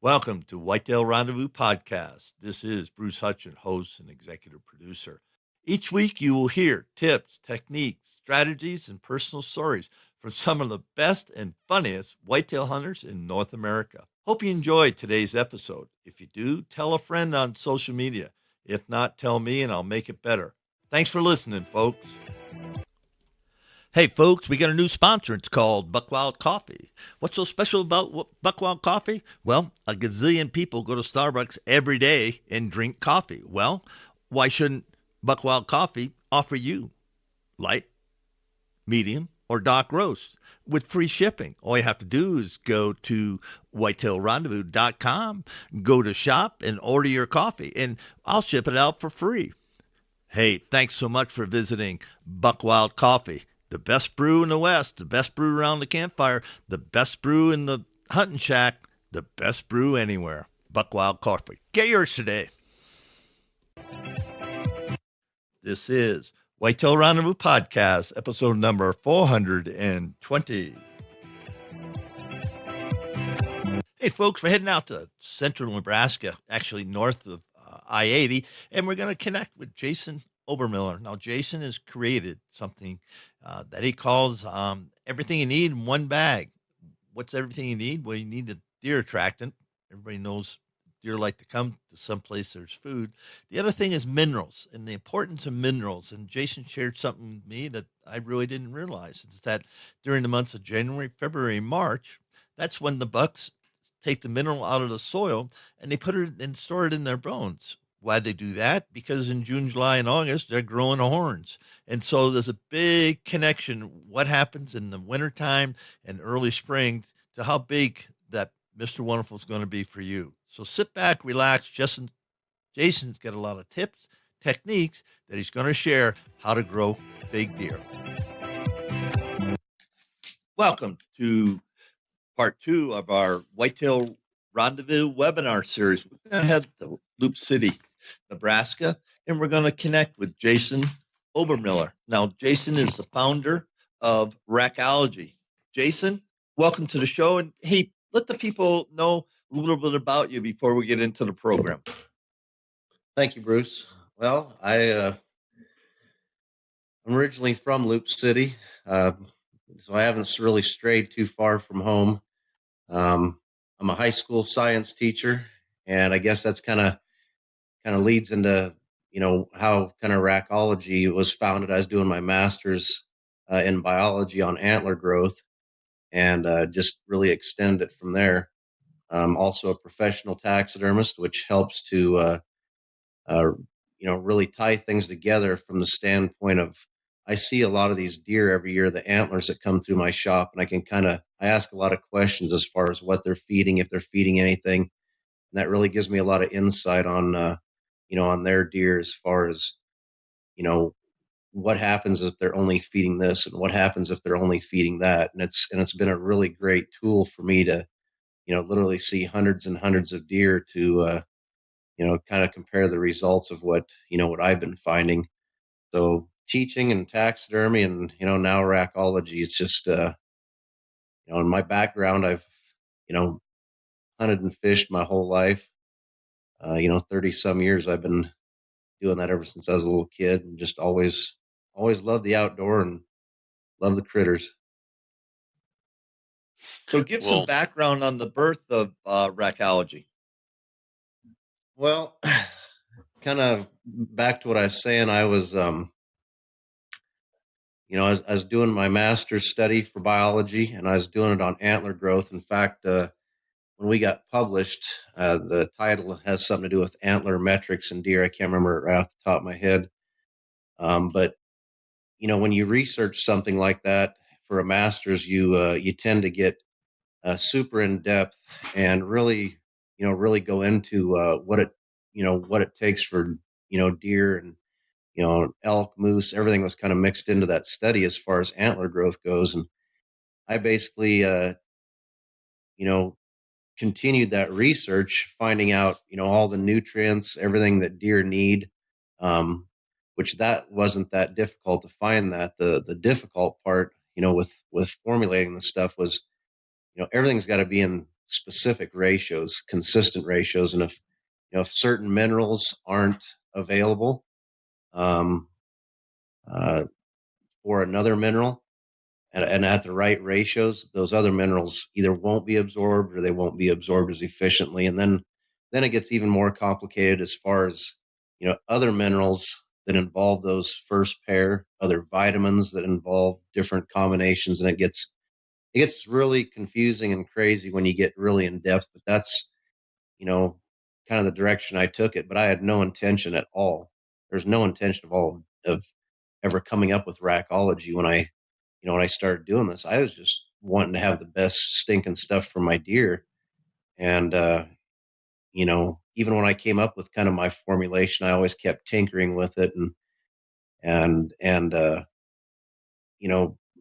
Welcome to Whitetail Rendezvous Podcast. This is Bruce Hutchin, host and executive producer. Each week you will hear tips, techniques, strategies, and personal stories from some of the best and funniest whitetail hunters in North America. Hope you enjoyed today's episode. If you do, tell a friend on social media. If not, tell me and I'll make it better. Thanks for listening, folks. Hey, folks, we got a new sponsor. It's called Buckwild Coffee. What's so special about Buckwild Coffee? Well, a gazillion people go to Starbucks every day and drink coffee. Well, why shouldn't Buckwild Coffee offer you light, medium, or dark roast with free shipping? All you have to do is go to whitetailrendezvous.com, go to shop, and order your coffee, and I'll ship it out for free. Hey, thanks so much for visiting Buckwild Coffee. The best brew in the West, the best brew around the campfire, the best brew in the hunting shack, the best brew anywhere. Buckwild Coffee. Get yours today. This is Whitetail Rendezvous Podcast, episode number 420. Hey, folks, we're heading out to central Nebraska, actually north of I-80, and we're going to connect with Jason Obermiller. Now, Jason has created something that he calls everything you need in one bag. What's everything you need? Well, you need a deer attractant. Everybody knows deer like to come to someplace there's food. The other thing is minerals and the importance of minerals. And Jason shared something with me that I really didn't realize. It's that during the months of January, February, March, that's when the bucks take the mineral out of the soil and they put it and store it in their bones. Why'd they do that? Because in June, July, and August, they're growing horns. And so there's a big connection, what happens in the wintertime and early spring to how big that Mr. Wonderful is going to be for you. So sit back, relax. Jason's got a lot of tips, techniques that he's going to share how to grow big deer. Welcome to part 2 of our Whitetail Rendezvous webinar series. We're going to head to Loop City, Nebraska, and we're going to connect with Jason Obermiller. Now, Jason is the founder of Rackology. Jason, welcome to the show. And hey, let the people know a little bit about you before we get into the program. Thank you, Bruce. Well, I'm originally from Loop City, so I haven't really strayed too far from home. I'm a high school science teacher, and I guess that's kind of leads into, how kind of Rackology was founded. I was doing my master's in biology on antler growth, and just really extend it from there. I'm also a professional taxidermist, which helps to, really tie things together from the standpoint of, I see a lot of these deer every year, the antlers that come through my shop, and I ask a lot of questions as far as what they're feeding, if they're feeding anything. And that really gives me a lot of insight on, on their deer as far as, what happens if they're only feeding this and what happens if they're only feeding that. And it's been a really great tool for me to, literally see hundreds and hundreds of deer to, kind of compare the results of what I've been finding. So teaching and taxidermy and, now Rackology is just, in my background, I've, hunted and fished my whole life. 30 some years I've been doing that ever since I was a little kid, and just always loved the outdoor and love the critters. So give some background on the birth of Rackology. Well, kind of back to what I was saying, I was, I was doing my master's study for biology, and I was doing it on antler growth. In fact, when we got published, the title has something to do with antler metrics and deer. I can't remember it right off the top of my head. But, when you research something like that for a master's, you tend to get super in depth and really go into what it takes for, deer and, elk, moose, everything was kind of mixed into that study as far as antler growth goes. And I basically, continued that research, finding out, all the nutrients, everything that deer need, which that wasn't that difficult to find that. The difficult part, with formulating the stuff was, everything's got to be in specific ratios, consistent ratios. And if certain minerals aren't available um, uh, for another mineral and at the right ratios, those other minerals either won't be absorbed or they won't be absorbed as efficiently. And then it gets even more complicated as far as other minerals that involve those first pair, other vitamins that involve different combinations, and it gets really confusing and crazy when you get really in depth. But that's kind of the direction I took it. But I had no intention at all. There's no intention of ever coming up with Rackology when I started doing this. I was just wanting to have the best stinking stuff for my deer. And, even when I came up with kind of my formulation, I always kept tinkering with it and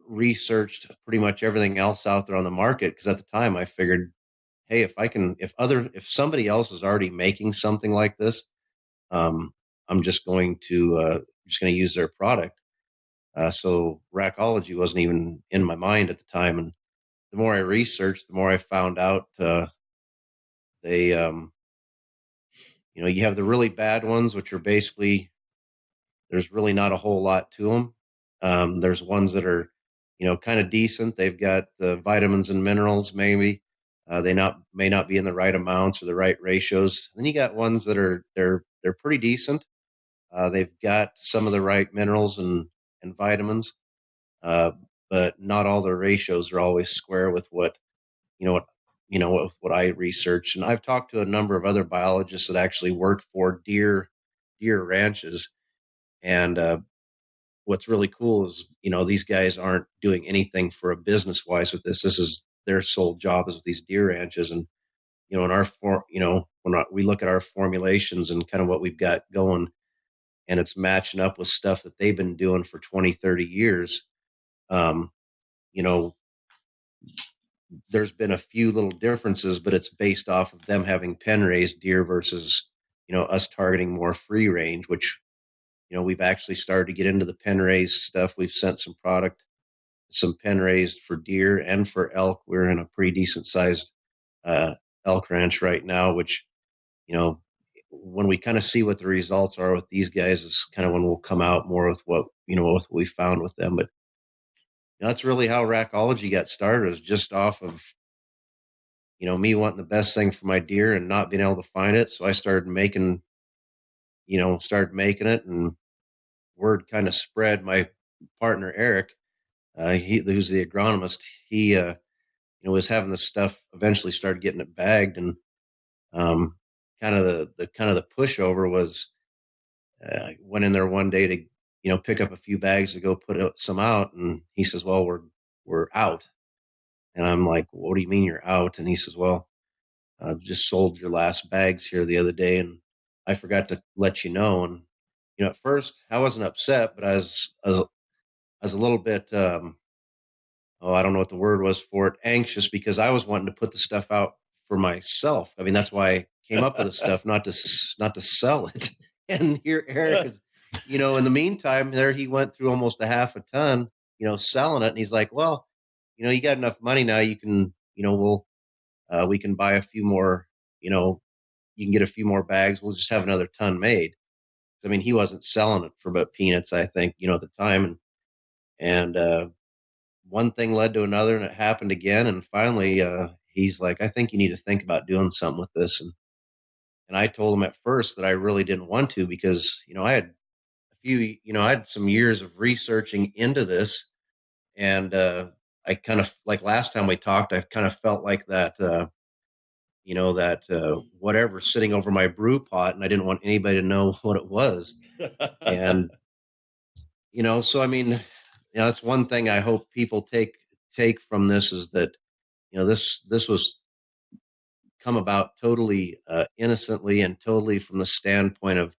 researched pretty much everything else out there on the market. Cause at the time I figured, hey, if somebody else is already making something like this, I'm just going to use their product. So Rackology wasn't even in my mind at the time. And the more I researched, the more I found out they, you have the really bad ones, which are basically, there's really not a whole lot to them. There's ones that are, kind of decent. They've got the vitamins and minerals, maybe. They may not be in the right amounts or the right ratios. Then you got ones that they're pretty decent. They've got some of the right minerals and vitamins, uh, but not all the ratios are always square with you know what what I research. And I've talked to a number of other biologists that actually work for deer ranches. And what's really cool is these guys aren't doing anything for a business wise with this. This is their sole job is with these deer ranches. And in our when we look at our formulations and kind of what we've got going, and it's matching up with stuff that they've been doing for 20, 30 years. Um, you know, there's been a few little differences, but it's based off of them having pen raised deer versus, us targeting more free range, which, we've actually started to get into the pen raised stuff. We've sent some product, some pen raised for deer and for elk. We're in a pretty decent sized elk ranch right now, which, when we kind of see what the results are with these guys is kind of when we'll come out more with what, with what we found with them. But that's really how Rackology got started, is just off of, me wanting the best thing for my deer and not being able to find it. So I started making it, and word kind of spread. My partner, Eric, who's the agronomist, he, was having this stuff, eventually started getting it bagged. And, kind of the pushover was, I went in there one day to, pick up a few bags to go put some out. And he says, well, we're out. And I'm like, what do you mean you're out? And he says, well, I just sold your last bags here the other day, and I forgot to let you know. And, at first I wasn't upset, but I was a little bit, I don't know what the word was for it, anxious, because I was wanting to put the stuff out for myself. I mean, that's why I came up with the stuff, not to sell it. And here Eric is, in the meantime, there he went through almost a half a ton, selling it. And he's like, well, you got enough money now. You can, we can buy a few more, you can get a few more bags. We'll just have another ton made. I mean, he wasn't selling it for but peanuts, I think, at the time. And one thing led to another, and it happened again. And finally, he's like, I think you need to think about doing something with this. And I told him at first that I really didn't want to, because, I had I had some years of researching into this. And I kind of, like last time we talked, I kind of felt like that, whatever sitting over my brew pot, and I didn't want anybody to know what it was. And, so I mean, that's one thing I hope people take from this, is that, this was come about totally innocently, and totally from the standpoint of,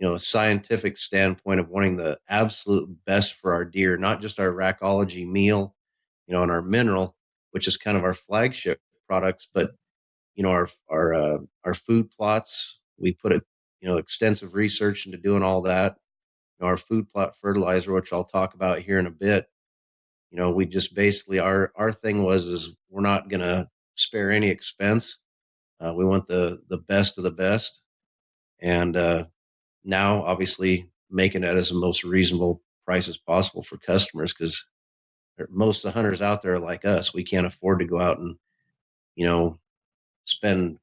a scientific standpoint of wanting the absolute best for our deer, not just our Rackology meal, and our mineral, which is kind of our flagship products, but our food plots. We put extensive research into doing all that. Our Foodplot fertilizer, which I'll talk about here in a bit. We just basically, our thing is we're not gonna spare any expense. We want the best of the best, and now obviously making it as the most reasonable price as possible for customers, because most of the hunters out there are like us. We can't afford to go out and spend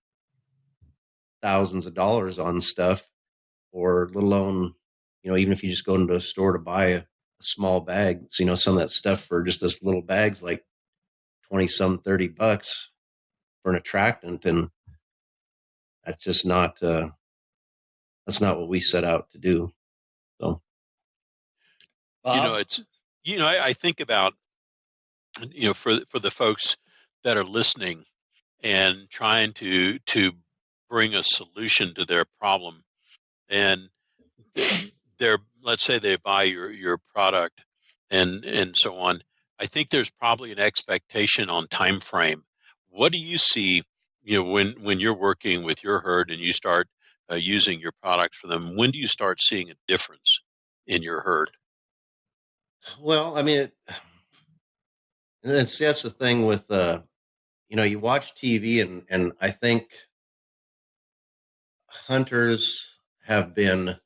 thousands of dollars on stuff, or let alone even if you just go into a store to buy a small bag. So, some of that stuff for just this little bag's like 20 some $30 for an attractant, and that's just not that's not what we set out to do. So, Bob. It's I think about for the folks that are listening and trying to bring a solution to their problem, and they're, let's say they buy your product and so on. I think there's probably an expectation on time frame. What do you see, when you're working with your herd and you start using your products for them? When do you start seeing a difference in your herd? Well, I mean, that's the thing with you watch TV, and I think hunters have been,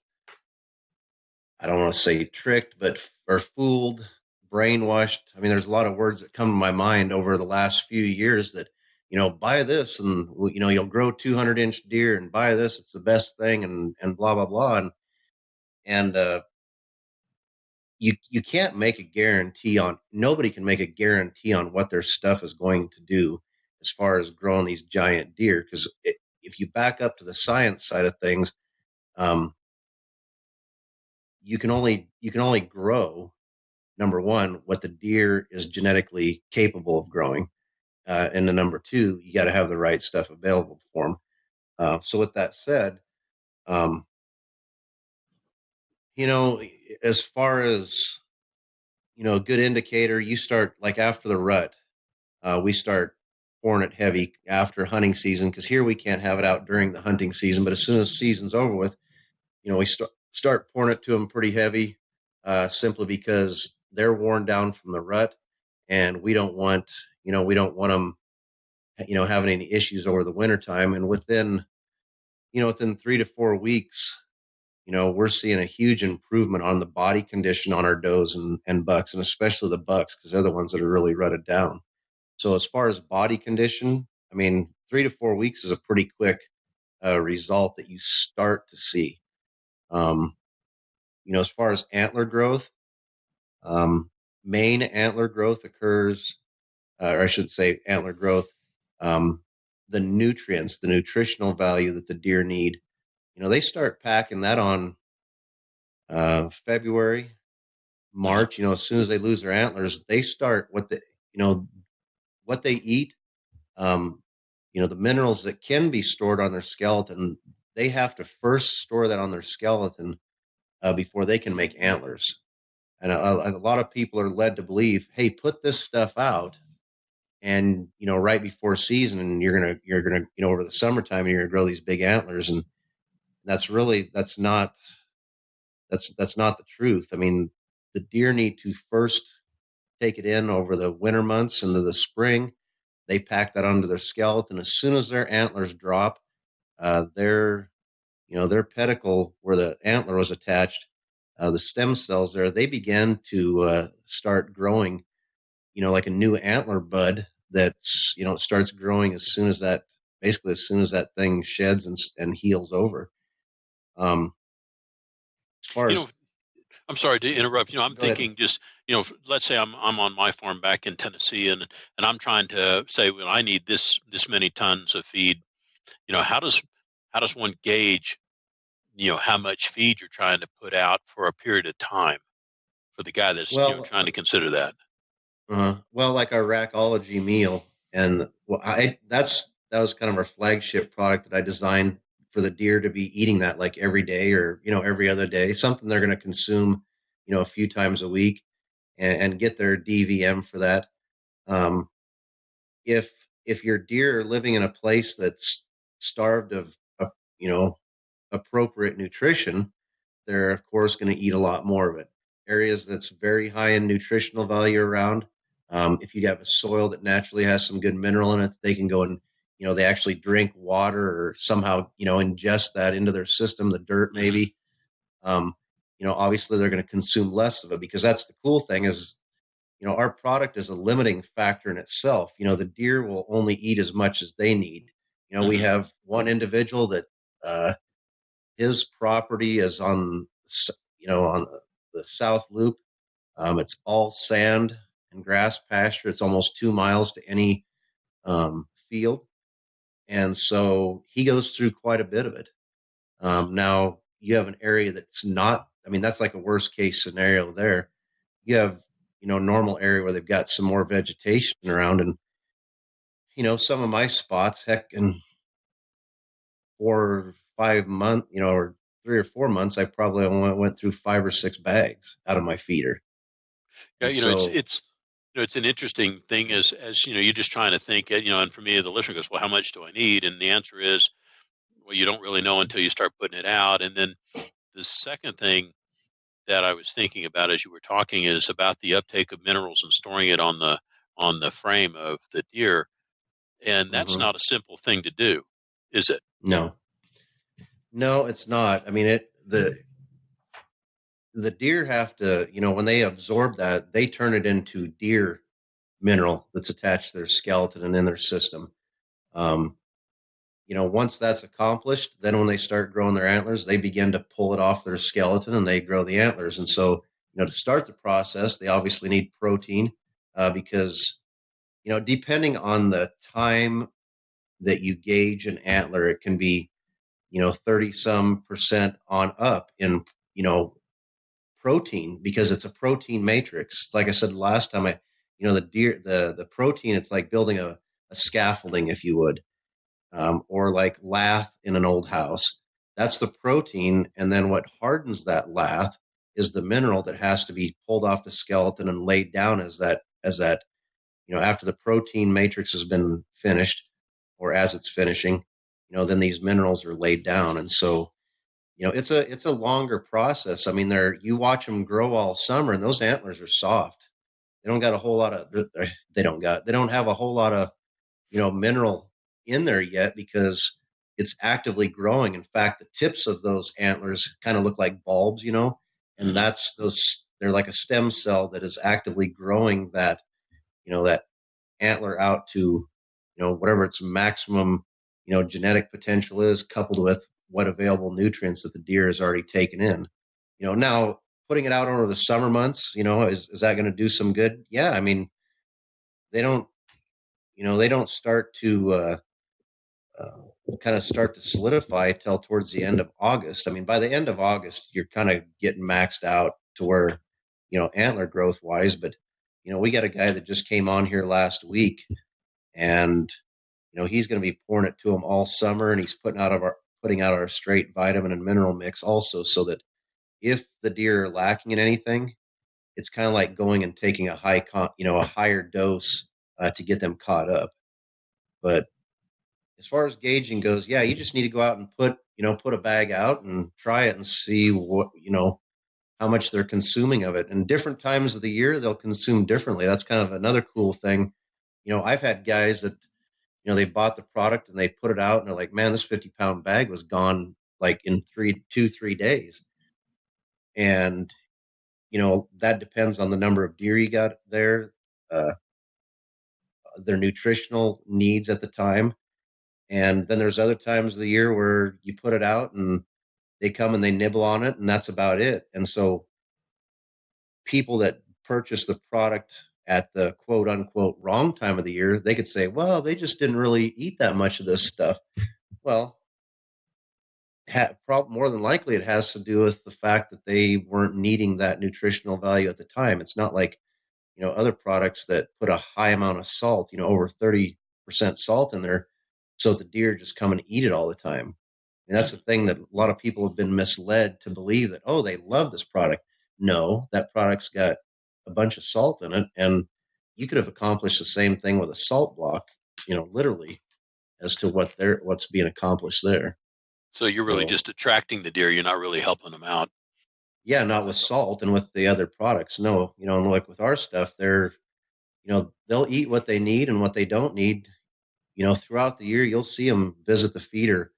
I don't want to say tricked, but or fooled, brainwashed. I mean, there's a lot of words that come to my mind over the last few years that, buy this and, you'll grow 200-inch deer, and buy this, it's the best thing, and blah, blah, blah. And you can't make a guarantee on, nobody can make a guarantee on what their stuff is going to do as far as growing these giant deer. Because if you back up to the science side of things, you can only grow, number one, what the deer is genetically capable of growing, and the number two, you got to have the right stuff available for them. So with that said, as far as a good indicator, you start like after the rut. We start pouring it heavy after hunting season, because here we can't have it out during the hunting season. But as soon as the season's over with, we start pouring it to them pretty heavy, simply because they're worn down from the rut, and we don't want them, having any issues over the wintertime. And within 3 to 4 weeks, we're seeing a huge improvement on the body condition on our does and bucks, and especially the bucks, because they're the ones that are really rutted down. So as far as body condition, I mean, 3 to 4 weeks is a pretty quick result that you start to see. As far as antler growth, main antler growth occurs, or I should say antler growth, the nutrients, the nutritional value that the deer need, they start packing that on February, March. As soon as they lose their antlers, they start what they eat. The minerals that can be stored on their skeleton, they have to first store that on their skeleton before they can make antlers. And a lot of people are led to believe, hey, put this stuff out, and right before season, and you're gonna over the summertime, and you're gonna grow these big antlers. And that's not the truth. I mean, the deer need to first take it in over the winter months into the spring. They pack that onto their skeleton. As soon as their antlers drop, their pedicle, where the antler was attached, the stem cells there, they begin to start growing, like a new antler bud that's, it starts growing as soon as that thing sheds and heals over. As far as, I'm sorry to interrupt. I'm Go ahead. thinking just, let's say I'm on my farm back in Tennessee, and I'm trying to say, well, I need this many tons of feed. How does one gauge, how much feed you're trying to put out for a period of time for the guy that's trying to consider that? Well, like our Rackology meal, and that was kind of our flagship product that I designed for the deer to be eating that like every day, or every other day, something they're going to consume a few times a week, and get their DVM for that. If your deer are living in a place that's starved of appropriate nutrition, they're of course going to eat a lot more of it. Areas that's very high in nutritional value around, If you have a soil that naturally has some good mineral in it, they can go and, they actually drink water or somehow, ingest that into their system, the dirt Hmm. maybe. Um, obviously they're going to consume less of it, because that's the cool thing is, our product is a limiting factor in itself. The deer will only eat as much as they need. We Hmm. have one individual that, uh, his property is on the South Loop. It's all sand and grass pasture. It's almost 2 miles to any field. And so he goes through quite a bit of it. Now, you have an area that's not, I mean, that's like a worst case scenario there. You have, normal area where they've got some more vegetation around. And, some of my spots, heck, in 4 or 5 months, or 3 or 4 months, I probably only went through 5 or 6 bags out of my feeder. Yeah, And so, it's an interesting thing as you're just trying to think, and for me, the listener goes, well, how much do I need? And the answer is, well, you don't really know until you start putting it out. And then the second thing that I was thinking about as you were talking is about the uptake of minerals and storing it on the frame of the deer. And that's mhm, not a simple thing to do, is it? no, no, it's not. I mean, the deer have to, when they absorb that, they turn it into deer mineral that's attached to their skeleton and in their system. Um, once that's accomplished, then when they start growing their antlers, they begin to pull it off their skeleton and they grow the antlers. And so, to start the process, they obviously need protein, because, depending on the time that you gauge an antler, it can be, 30 some percent on up in, you know, protein, because it's a protein matrix. Like I said last time, the protein, it's like building a scaffolding, if you would, or like lath in an old house. That's the protein, and then what hardens that lath is the mineral that has to be pulled off the skeleton and laid down as that after the protein matrix has been finished, or as it's finishing, then these minerals are laid down. And so, it's a longer process. I mean, you watch them grow all summer, and those antlers are soft. They don't got a whole lot of they don't have a whole lot of mineral in there yet, because it's actively growing. In fact, the tips of those antlers kind of look like bulbs, and Hmm. they're like a stem cell that is actively growing that antler out to whatever its maximum genetic potential is, coupled with what available nutrients that the deer has already taken in. Now, putting it out over the summer months, is that going to do some good? Yeah, I mean, they don't they don't start to kind of start to solidify till towards the end of August. I mean, by the end of August, you're kind of getting maxed out to where antler growth wise. But we got a guy that just came on here last week, and he's going to be pouring it to him all summer, and he's putting out our straight vitamin and mineral mix also, so that if the deer are lacking in anything, it's kind of like going and taking a higher dose to get them caught up. But as far as gauging goes, yeah, you just need to go out and put a bag out and try it and see how much they're consuming of it. And different times of the year, they'll consume differently. That's kind of another cool thing. I've had guys that they bought the product and they put it out and they're like, man, this 50-pound bag was gone like in 3 days. And, that depends on the number of deer you got there, uh, their nutritional needs at the time. And then there's other times of the year where you put it out and they come and they nibble on it and that's about it. And so people that purchase the product at the quote unquote wrong time of the year, they could say, well, they just didn't really eat that much of this stuff. Well, more than likely it has to do with the fact that they weren't needing that nutritional value at the time. It's not like other products that put a high amount of salt, over 30% salt in there, so the deer just come and eat it all the time. And that's the thing, that a lot of people have been misled to believe that, oh, they love this product. No, that product's got a bunch of salt in it, and you could have accomplished the same thing with a salt block, literally, as to what's being accomplished there. So you're really So just attracting the deer. You're not really helping them out. yeah, not with That's all. salt and with the other products. No, and like with our stuff, they'll eat what they need, and what they don't need, throughout the year, you'll see them visit the feeder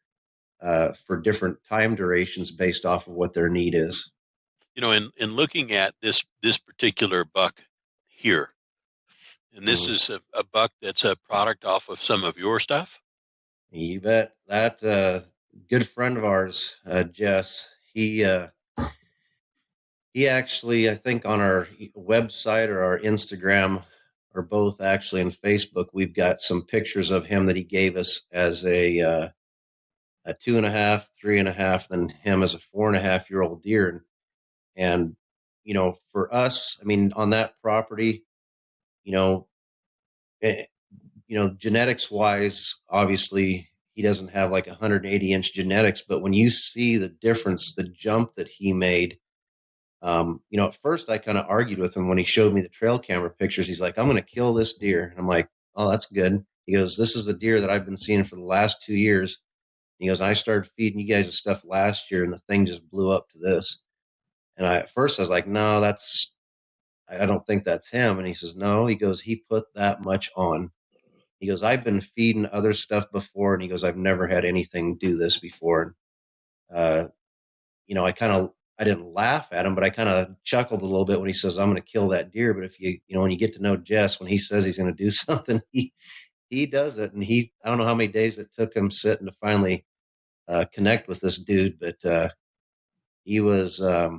for different time durations based off of what their need is. In looking at this particular buck here, and this is a buck that's a product off of some of your stuff. You bet. That good friend of ours, Jess, he actually, I think on our website or our Instagram, or both actually, and Facebook, we've got some pictures of him that he gave us as a 2.5, 3.5, then him as a 4.5-year-old deer. And, for us, I mean, on that property, it, genetics wise, obviously he doesn't have like 180-inch genetics, but when you see the difference, the jump that he made, at first I kind of argued with him when he showed me the trail camera pictures. He's like, I'm going to kill this deer. And I'm like, oh, that's good. He goes, this is the deer that I've been seeing for the last 2 years. He goes, I started feeding you guys the stuff last year, and the thing just blew up to this. And at first I was like, no, I don't think that's him. And he says, no. He goes, he put that much on. He goes, I've been feeding other stuff before, and he goes, I've never had anything do this before. And, I didn't laugh at him, but I kind of chuckled a little bit when he says, I'm going to kill that deer. But if when you get to know Jess, when he says he's going to do something, he does it. And I don't know how many days it took him sitting to finally connect with this dude, but he was full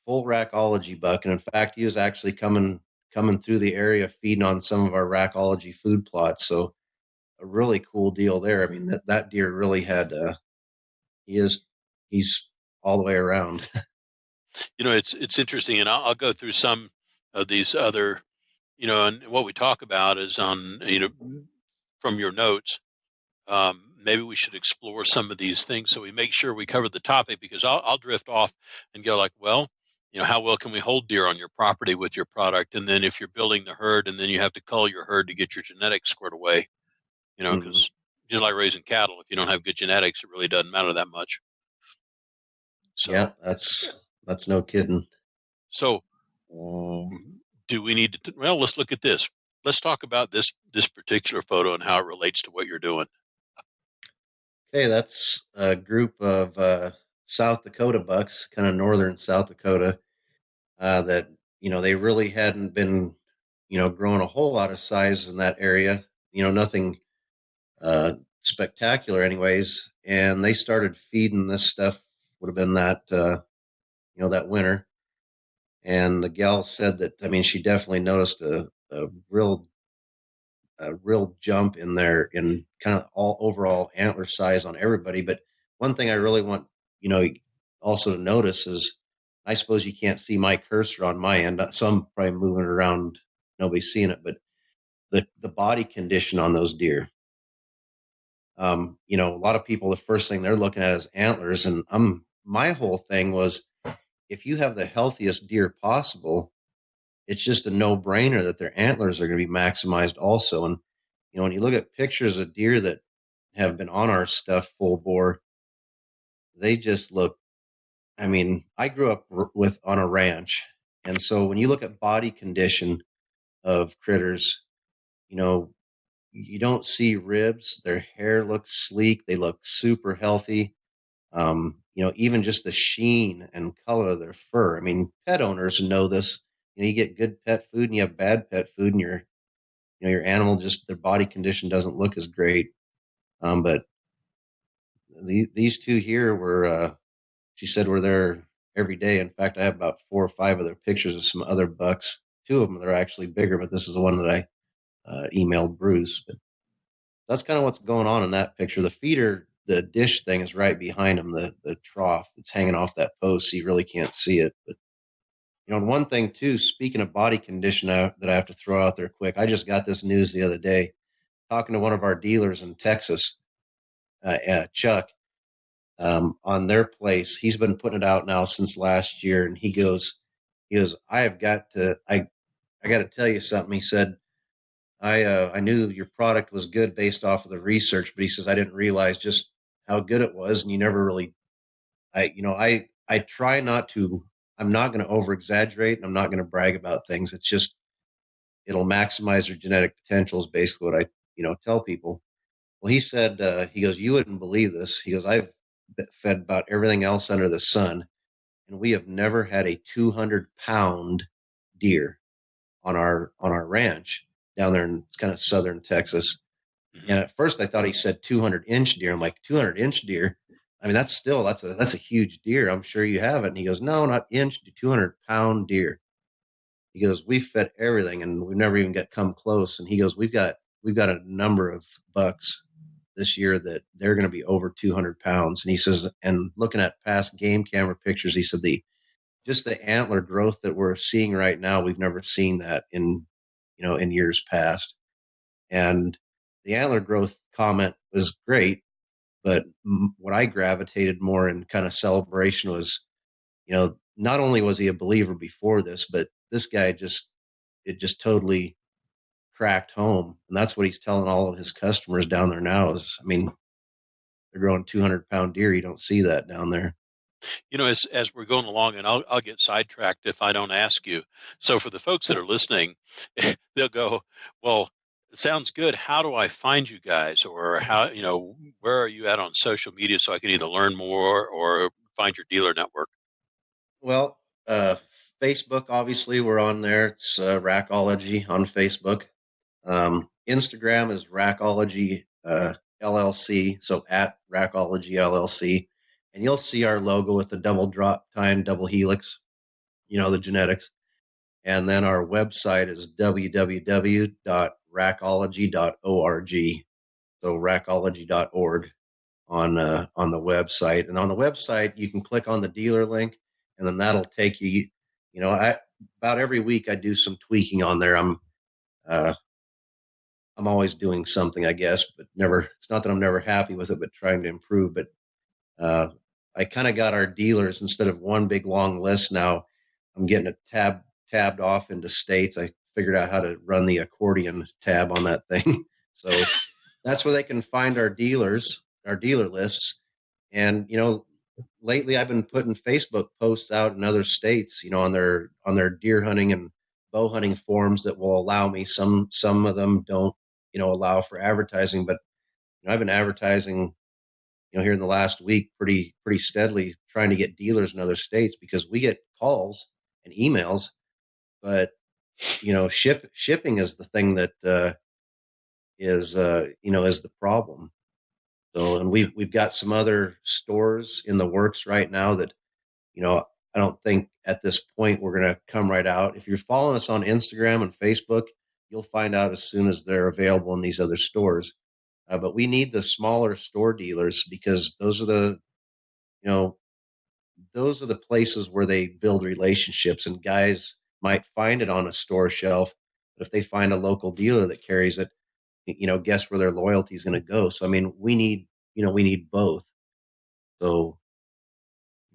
Rackology buck. And in fact, he was actually coming through the area feeding on some of our Rackology food plots. So a really cool deal there. I mean, that deer really had, he's all the way around. It's interesting, and I'll go through some of these other, and what we talk about is on, from your notes. Maybe we should explore some of these things so we make sure we cover the topic, because I'll drift off and go like, well, how well can we hold deer on your property with your product? And then if you're building the herd, and then you have to cull your herd to get your genetics squared away, because just like raising cattle, if you don't have good genetics, it really doesn't matter that much. So, yeah, that's no kidding. So do we need to, well, let's look at this. Let's talk about this particular photo and how it relates to what you're doing. Okay, that's a group of South Dakota bucks, kind of northern South Dakota, that, they really hadn't been, growing a whole lot of size in that area, nothing spectacular anyways. And they started feeding this stuff, would have been that, that winter. And the gal said that, I mean, she definitely noticed a real jump in in kind of all overall antler size on everybody. But one thing I really want, also to notice is, I suppose you can't see my cursor on my end, so I'm probably moving it around. Nobody's seeing it, but the body condition on those deer. A lot of people, the first thing they're looking at is antlers, and my whole thing was, if you have the healthiest deer possible, it's just a no-brainer that their antlers are going to be maximized also. And when you look at pictures of deer that have been on our stuff full bore, they just look, I mean, I grew up on a ranch, and so when you look at body condition of critters, you don't see ribs. Their hair looks sleek. They look super healthy. Even just the sheen and color of their fur. I mean, pet owners know this. You get good pet food and you have bad pet food, and your animal, just their body condition doesn't look as great. But these two here were, she said, were there every day. In fact, I have about 4 or 5 other pictures of some other bucks. 2 of them that are actually bigger, but this is the one that I emailed Bruce. But that's kind of what's going on in that picture. The feeder, the dish thing is right behind him, the trough that's hanging off that post, so you really can't see it. But and one thing too, speaking of body condition, that I have to throw out there quick, I just got this news the other day, talking to one of our dealers in Texas, Chuck, on their place. He's been putting it out now since last year, and he goes, I got to tell you something. He said, I knew your product was good based off of the research, but he says, I didn't realize just how good it was. And you never really, I try not to, I'm not going to over exaggerate, and I'm not going to brag about things. It's just, it'll maximize their genetic potential is basically what I, tell people. Well, he said, he goes, you wouldn't believe this. He goes, I've fed about everything else under the sun, and we have never had a 200-pound deer on our ranch down there in kind of southern Texas. Mhm. And at first I thought he said 200-inch deer. I'm like, 200-inch deer? I mean, that's a huge deer. I'm sure you have it. And he goes, no, not inch, 200-pound deer. He goes, we've fed everything and we've never even come close. And he goes, we've got a number of bucks this year that they're going to be over 200 pounds. And he says, and looking at past game camera pictures, he said just the antler growth that we're seeing right now, we've never seen that in years past. And the antler growth comment was great, but what I gravitated more in kind of celebration was, not only was he a believer before this, but this guy it just totally cracked home. And that's what he's telling all of his customers down there now is, I mean, they're growing 200-pound deer. You don't see that down there. As we're going along, and I'll get sidetracked if I don't ask you. So for the folks that are listening, they'll go, well, it sounds good. How do I find you guys? Or where are you at on social media so I can either learn more or find your dealer network? Well, Facebook, obviously, we're on there. It's Rackology on Facebook. Instagram is Rackology LLC, so at Rackology LLC. And you'll see our logo with the double drop tine, double helix, the genetics. And then our website is www.rackology.org. So rackology.org on the website. And on the website, you can click on the dealer link, and then that'll take you. About every week I do some tweaking on there. I'm always doing something, I guess, but never. It's not that I'm never happy with it, but trying to improve. But I kind of got our dealers instead of one big long list now. I'm getting it tabbed off into states. I figured out how to run the accordion tab on that thing, so that's where they can find our dealers, our dealer lists. And lately I've been putting Facebook posts out in other states, on their deer hunting and bow hunting forums that will allow me. Some of them don't, allow for advertising, but I've been advertising, here in the last week pretty steadily, trying to get dealers in other states because we get calls and emails, but shipping is the thing that is the problem. So, and we've got some other stores in the works right now that, I don't think at this point we're going to come right out. If you're following us on Instagram and Facebook, you'll find out as soon as they're available in these other stores. But we need the smaller store dealers because those are the places where they build relationships, and guys might find it on a store shelf, but if they find a local dealer that carries it, guess where their loyalty is going to go. So, I mean, we need both. So,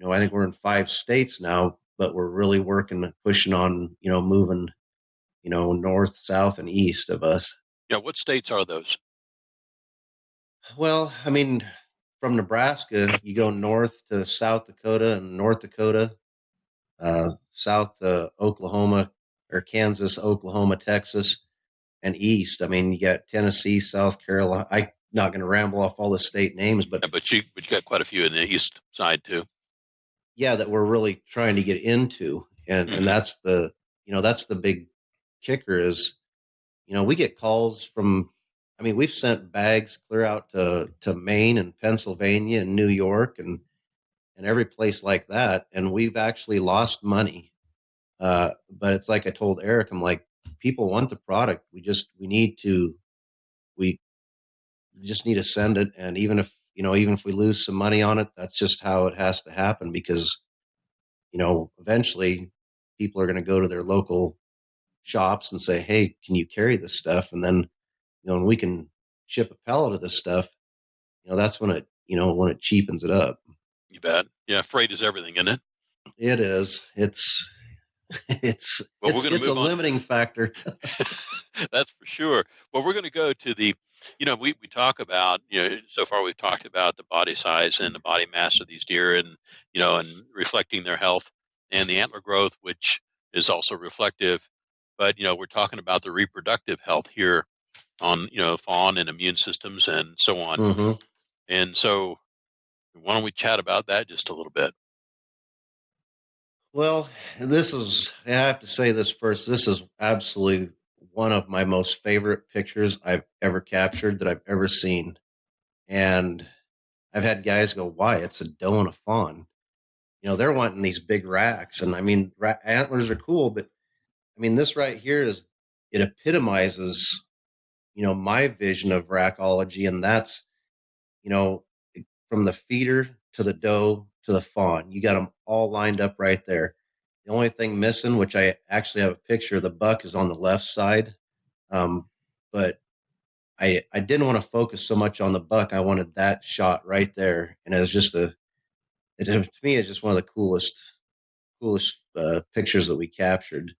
I think we're in 5 states now, but we're really working, pushing on, moving, north, south, and east of us. Yeah, what states are those? Well, I mean, from Nebraska, you go north to South Dakota and North Dakota, south to Oklahoma or Kansas, Oklahoma, Texas, and east. I mean, you got Tennessee, South Carolina. I'm not going to ramble off all the state names, but Yeah, but you got quite a few in the east side too. yeah, that we're really trying to get into, and Mhm. that's the big kicker is, we get calls from. I mean, we've sent bags clear out to Maine and Pennsylvania and New York and every place like that, and we've actually lost money. But it's like I told Eric, I'm like, people want the product. We just need to send it. And even if we lose some money on it, that's just how it has to happen because, eventually people are going to go to their local shops and say, hey, can you carry this stuff? And then, when we can ship a pallet of this stuff, that's when it cheapens it up. You bet. Yeah, freight is everything, isn't it? It is. Well, we're going to It's a move on. limiting factor. That's for sure. Well, we're going to go to we talk about, so far we've talked about the body size and the body mass of these deer and reflecting their health. and the antler growth, which is also reflective. But, we're talking about the reproductive health here on, fawn and immune systems and so on. Mm-hmm. And so why don't we chat about that just a little bit? Well, I have to say this first. This is absolutely one of my most favorite pictures I've ever captured that I've ever seen. And I've had guys go, why? It's a doe and a fawn. They're wanting these big racks. And I mean, antlers are cool, but I mean, this right here it epitomizes, my vision of rackology. And that's, you know, from the feeder to the doe to the fawn. You got them all lined up right there. The only thing missing, which I actually have a picture, the buck is on the left side. But I didn't want to focus so much on the buck. I wanted that shot right there. And it was just to me, it's just one of the coolest pictures that we captured.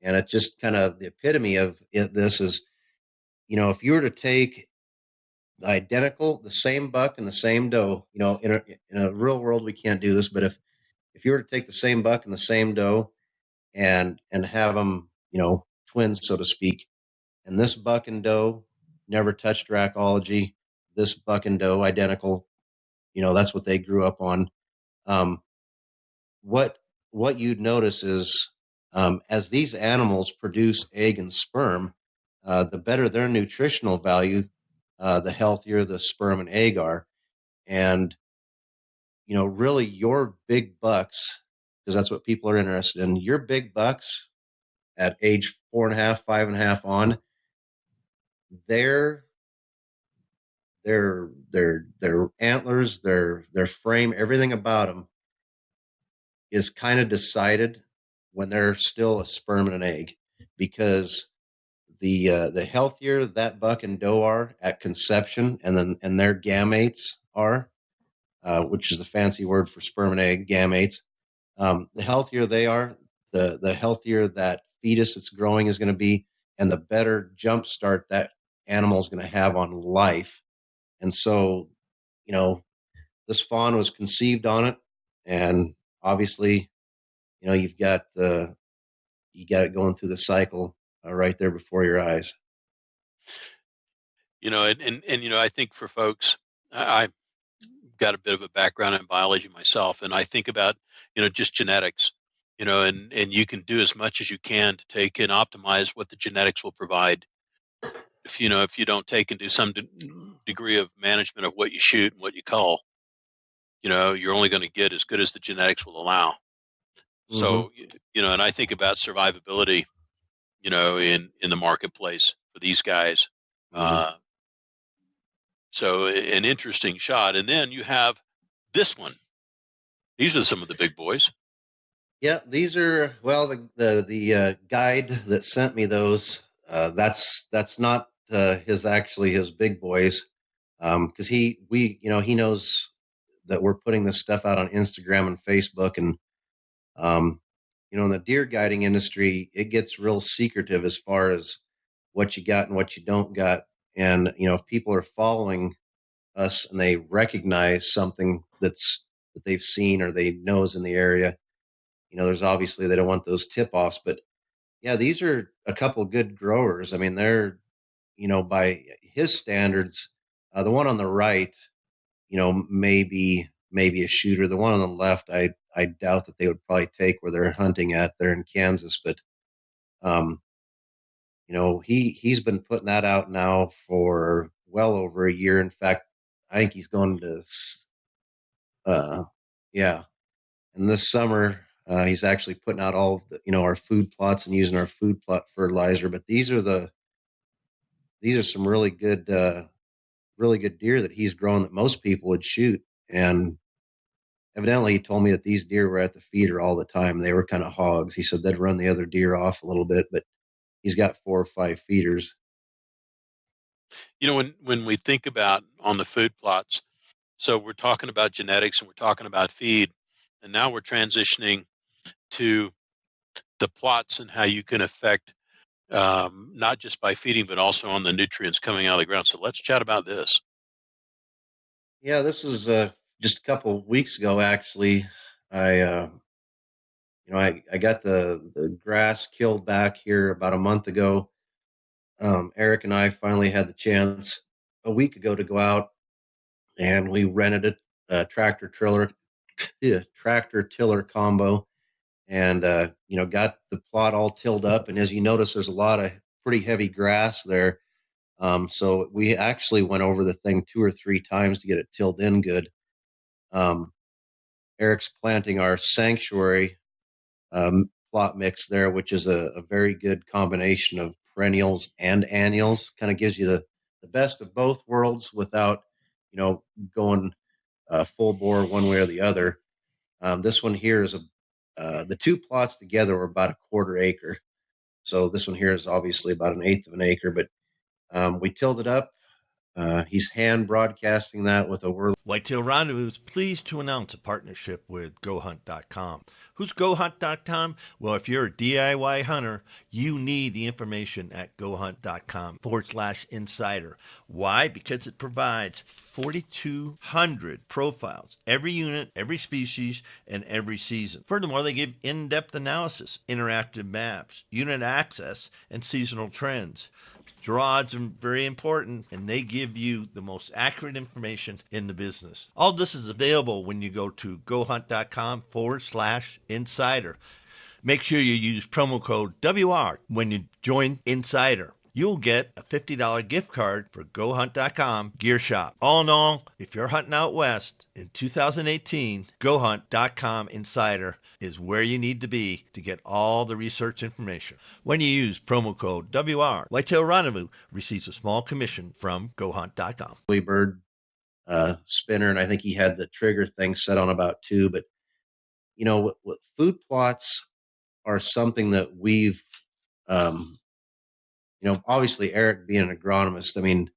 And it just kind of the epitome of this is, if you were to take the same buck and the same doe, in a real world, we can't do this, but if you were to take the same buck and the same doe and have them, twins, so to speak, and this buck and doe never touched rackology, this buck and doe identical, that's what they grew up on. What you'd notice is as these animals produce egg and sperm, the better their nutritional value, the healthier the sperm and egg are. And, really your big bucks, because that's what people are interested in, your big bucks at age 4.5, 5.5 on, their antlers, their frame, everything about them is kind of decided when they're still a sperm and an egg, because the healthier that buck and doe are at conception, and their gametes are, which is the fancy word for sperm and egg, gametes. The healthier they are, the healthier that fetus that's growing is going to be, and the better jump start that animal is going to have on life. And so, this fawn was conceived on it, and obviously, you got it going through the cycle right there before your eyes. I think for folks, I've got a bit of a background in biology myself, and I think about, just genetics, and you can do as much as you can to take and optimize what the genetics will provide. If you don't take and do some degree of management of what you shoot and what you cull, you're only going to get as good as the genetics will allow. Mm-hmm. So, and I think about survivability, in the marketplace for these guys. Mm-hmm. So an interesting shot. And then you have this one. These are some of the big boys. Yeah, these are, well, the guide that sent me those, that's not his big boys, because he knows that we're putting this stuff out on Instagram and Facebook, and in the deer guiding industry, it gets real secretive as far as what you got and what you don't got. And if people are following us and they recognize something that they've seen or they know is in the area, there's obviously, they don't want those tip-offs. But yeah, these are a couple of good growers. I mean, they're, by his standards, the one on the right, maybe a shooter. The one on the left, I doubt that they would probably take where they're hunting at. They're in Kansas, but he's been putting that out now for well over a year. In fact, I think he's going to, and this summer he's actually putting out all of the, our food plots and using our Foodplot fertilizer. But these are some really good deer that he's grown that most people would shoot. And evidently he told me that these deer were at the feeder all the time. They were kind of hogs. He said they'd run the other deer off a little bit, but he's got 4 or 5 feeders. When we think about on the food plots, so we're talking about genetics and we're talking about feed, and now we're transitioning to the plots and how you can affect not just by feeding, but also on the nutrients coming out of the ground. So let's chat about this. Yeah, this is just a couple of weeks ago, actually. I I got the grass killed back here about a month ago. Eric and I finally had the chance a week ago to go out, and we rented a tractor tiller combo, and got the plot all tilled up. And as you notice, there's a lot of pretty heavy grass there. So we actually went over the thing 2 or 3 times to get it tilled in good. Um, Eric's planting our sanctuary plot mix there, which is a very good combination of perennials and annuals. Kind of gives you the best of both worlds without, going full bore one way or the other. This one here is the two plots together were about a quarter acre. So this one here is obviously about an eighth of an acre, but we tilled it up. He's hand broadcasting that with a whirl. Whitetail Rendezvous is pleased to announce a partnership with GoHunt.com. Who's GoHunt.com? Well, if you're a DIY hunter, you need the information at GoHunt.com/insider. Why? Because it provides 4,200 profiles, every unit, every species, and every season. Furthermore, they give in-depth analysis, interactive maps, unit access, and seasonal trends. Draw odds are very important, and they give you the most accurate information in the business. All this is available when you go to GoHunt.com/insider. Make sure you use promo code WR when you join Insider. You'll get a $50 gift card for GoHunt.com Gear Shop. All in all, if you're hunting out west in 2018, GoHunt.com Insider is where you need to be to get all the research information. When you use promo code WR, Whitetail Rendezvous receives a small commission from GoHunt.com. Bird spinner, and I think he had the trigger thing set on about 2. But what food plots are something that we've obviously Eric being an agronomist, I mean,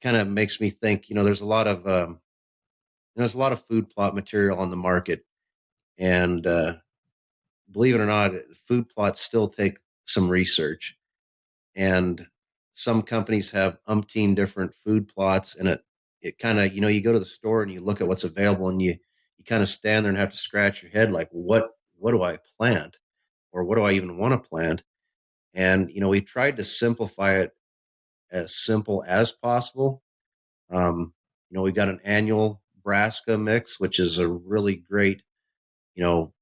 kind of makes me think, there's a lot of food plot material on the market, and believe it or not, food plots still take some research, and some companies have umpteen different food plots, and it kind of, you go to the store and you look at what's available, and you kind of stand there and have to scratch your head like, what do I plant, or what do I even want to plant? And we tried to simplify it as simple as possible. We got an annual brassica mix, which is a really great, full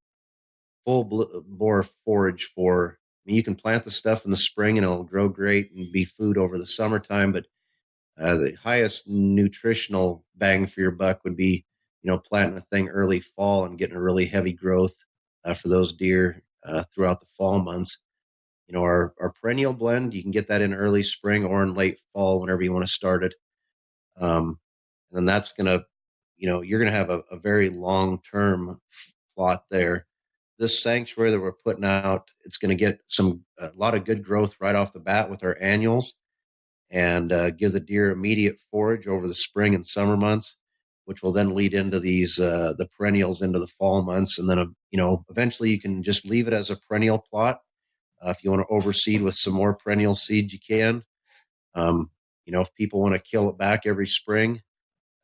bore forage for. I mean, you can plant the stuff in the spring and it'll grow great and be food over the summertime. But the highest nutritional bang for your buck would be, planting a thing early fall and getting a really heavy growth for those deer throughout the fall months. Our perennial blend, you can get that in early spring or in late fall, whenever you want to start it. And then that's going to, you're going to have a very long-term plot there. This sanctuary that we're putting out, it's going to get a lot of good growth right off the bat with our annuals, and give the deer immediate forage over the spring and summer months, which will then lead into these the perennials into the fall months. And then eventually you can just leave it as a perennial plot. If you want to overseed with some more perennial seeds, you can. If people want to kill it back every spring,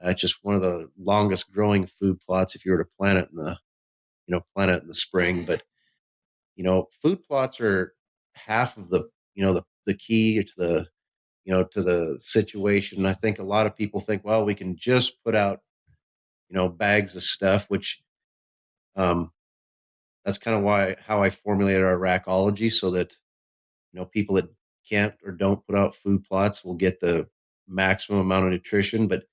it's just one of the longest growing food plots if you were to plant it in the spring. But food plots are half of the key to the situation. I think a lot of people think, well, we can just put out bags of stuff, which that's kind of how I formulated our Rackology, so that people that can't or don't put out food plots will get the maximum amount of nutrition. But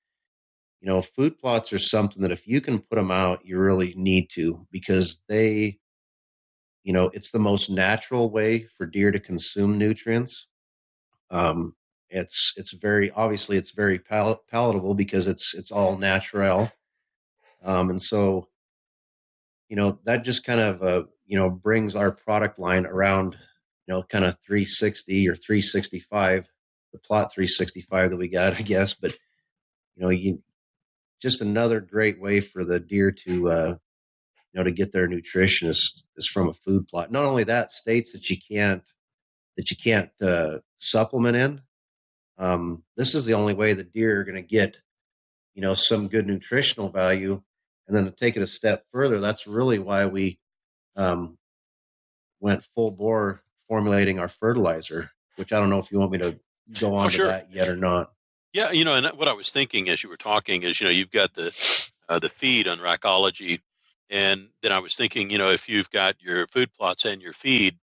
food plots are something that if you can put them out, you really need to, because they, it's the most natural way for deer to consume nutrients. It's very obviously it's very palatable because it's all natural, and so that just kind of brings our product line around kind of 360 or 365, the plot 365 that we got, I guess. But you just another great way for the deer to to get their nutrition is from a food plot. Not only that, states that you can't supplement in. This is the only way the deer are going to get some good nutritional value, And then to take it a step further, that's really why we um, went full bore formulating our fertilizer, which I don't know if you want me to go Oh, on to sure. that yet or not. Yeah, and what I was thinking as you were talking is, you've got the feed on Rackology, and then I was thinking, if you've got your food plots and your feed,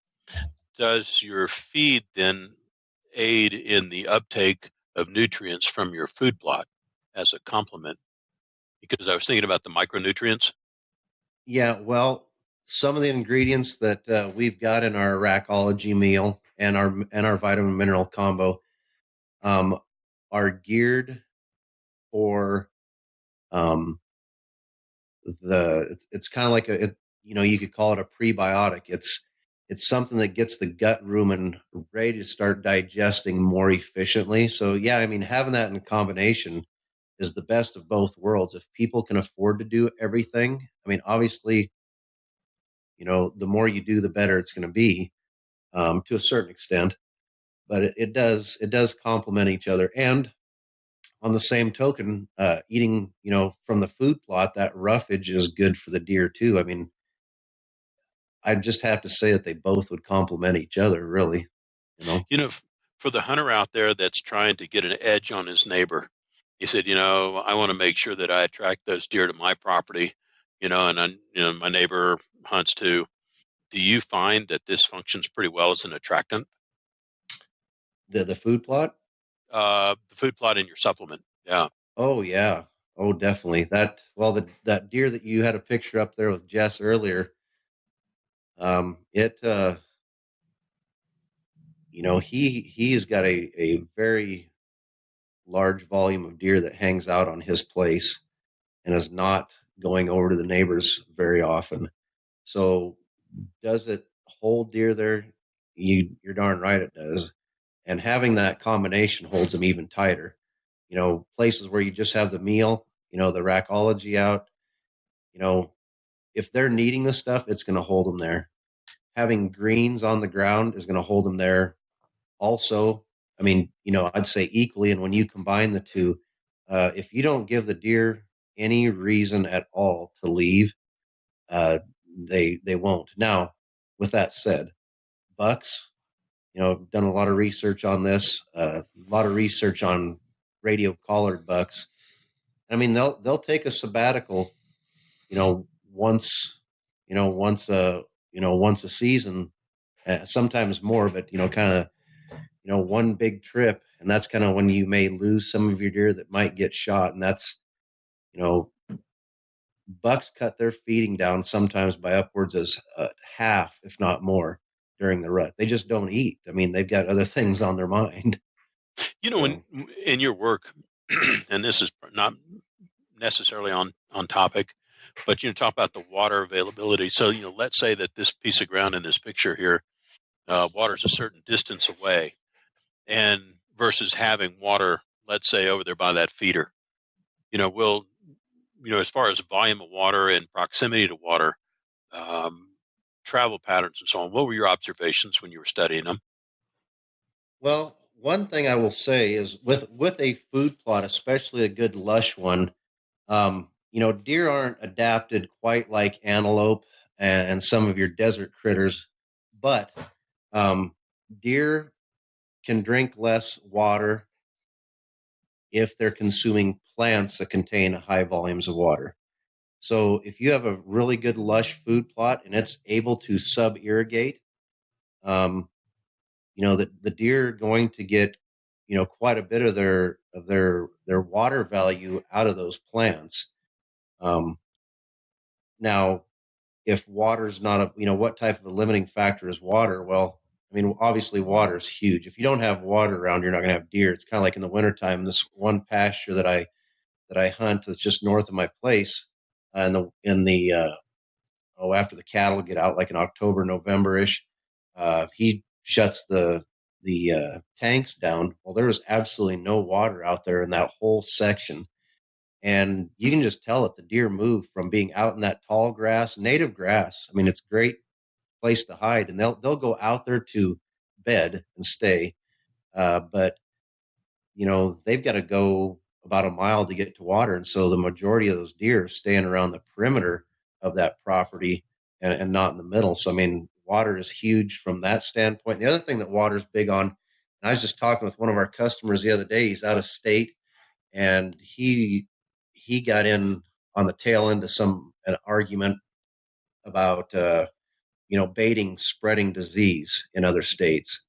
does your feed then aid in the uptake of nutrients from your food plot as a complement? Because I was thinking about the micronutrients. Yeah, well, some of the ingredients that we've got in our Rackology meal and our vitamin mineral combo um, are geared for um, it's kind of like you could call it a prebiotic. It's something that gets the gut room and ready to start digesting more efficiently. So yeah, I mean, having that in combination is the best of both worlds. If people can afford to do everything, I mean, obviously, the more you do, the better it's going to be, to a certain extent. But it does complement each other. And on the same token, eating, from the food plot, that roughage is good for the deer too. I mean, I just have to say that they both would complement each other, really. You know, For the hunter out there that's trying to get an edge on his neighbor, he said, I want to make sure that I attract those deer to my property, and my neighbor hunts too. Do you find that this functions pretty well as an attractant? the food plot. The food plot in your supplement. Yeah. Oh yeah, oh definitely. That deer that you had a picture up there with Jess earlier, it he's got a very large volume of deer that hangs out on his place and is not going over to the neighbors very often. So does it hold deer there? You're darn right it does. And having that combination holds them even tighter. Places where you just have the meal, the Rackology out, you know, if they're needing the stuff, it's going to hold them there. Having greens on the ground is going to hold them there. Also, I mean, I'd say equally. And when you combine the two, if you don't give the deer any reason at all to leave, uh, they won't. Now, with that said, bucks, I've done a lot of research on this, a lot of research on radio collared bucks. I mean, they'll take a sabbatical, once, once a season, sometimes more, but kind of, one big trip, and that's kind of when you may lose some of your deer that might get shot, and that's, you know, bucks cut their feeding down sometimes by upwards as half, if not more, during the rut. They just don't eat. I mean, they've got other things on their mind. When So, in your work, and this is not necessarily on topic, but talk about the water availability. So let's say that this piece of ground in this picture here, water is a certain distance away, and versus having water, let's say over there by that feeder. Will as far as volume of water and proximity to water, um, travel patterns and so on. What were your observations when you were studying them? well, one thing I will say is with a food plot, especially a good lush one, deer aren't adapted quite like antelope and some of your desert critters, but um, deer can drink less water if they're consuming plants that contain high volumes of water. So if you have a really good lush food plot and it's able to sub irrigate, um, the deer are going to get quite a bit of their water value out of those plants. Um, Now, if water's not what type of a limiting factor is water? Well, I mean, obviously water is huge. If you don't have water around, you're not going to have deer. It's kind of like in the wintertime, this one pasture that I hunt that's just north of my place, after the cattle get out, like in October, November ish, he shuts the tanks down. Well, there was absolutely no water out there in that whole section, and you can just tell that the deer move from being out in that tall grass, native grass. I mean, it's a great place to hide, and they'll go out there to bed and stay. But they've got to go about a mile to get to water. And so the majority of those deer are staying around the perimeter of that property and not in the middle. So, I mean, water is huge from that standpoint. The other thing that water is big on, and I was just talking with one of our customers the other day, he's out of state, and he got in on the tail end of an argument about, baiting spreading disease in other states.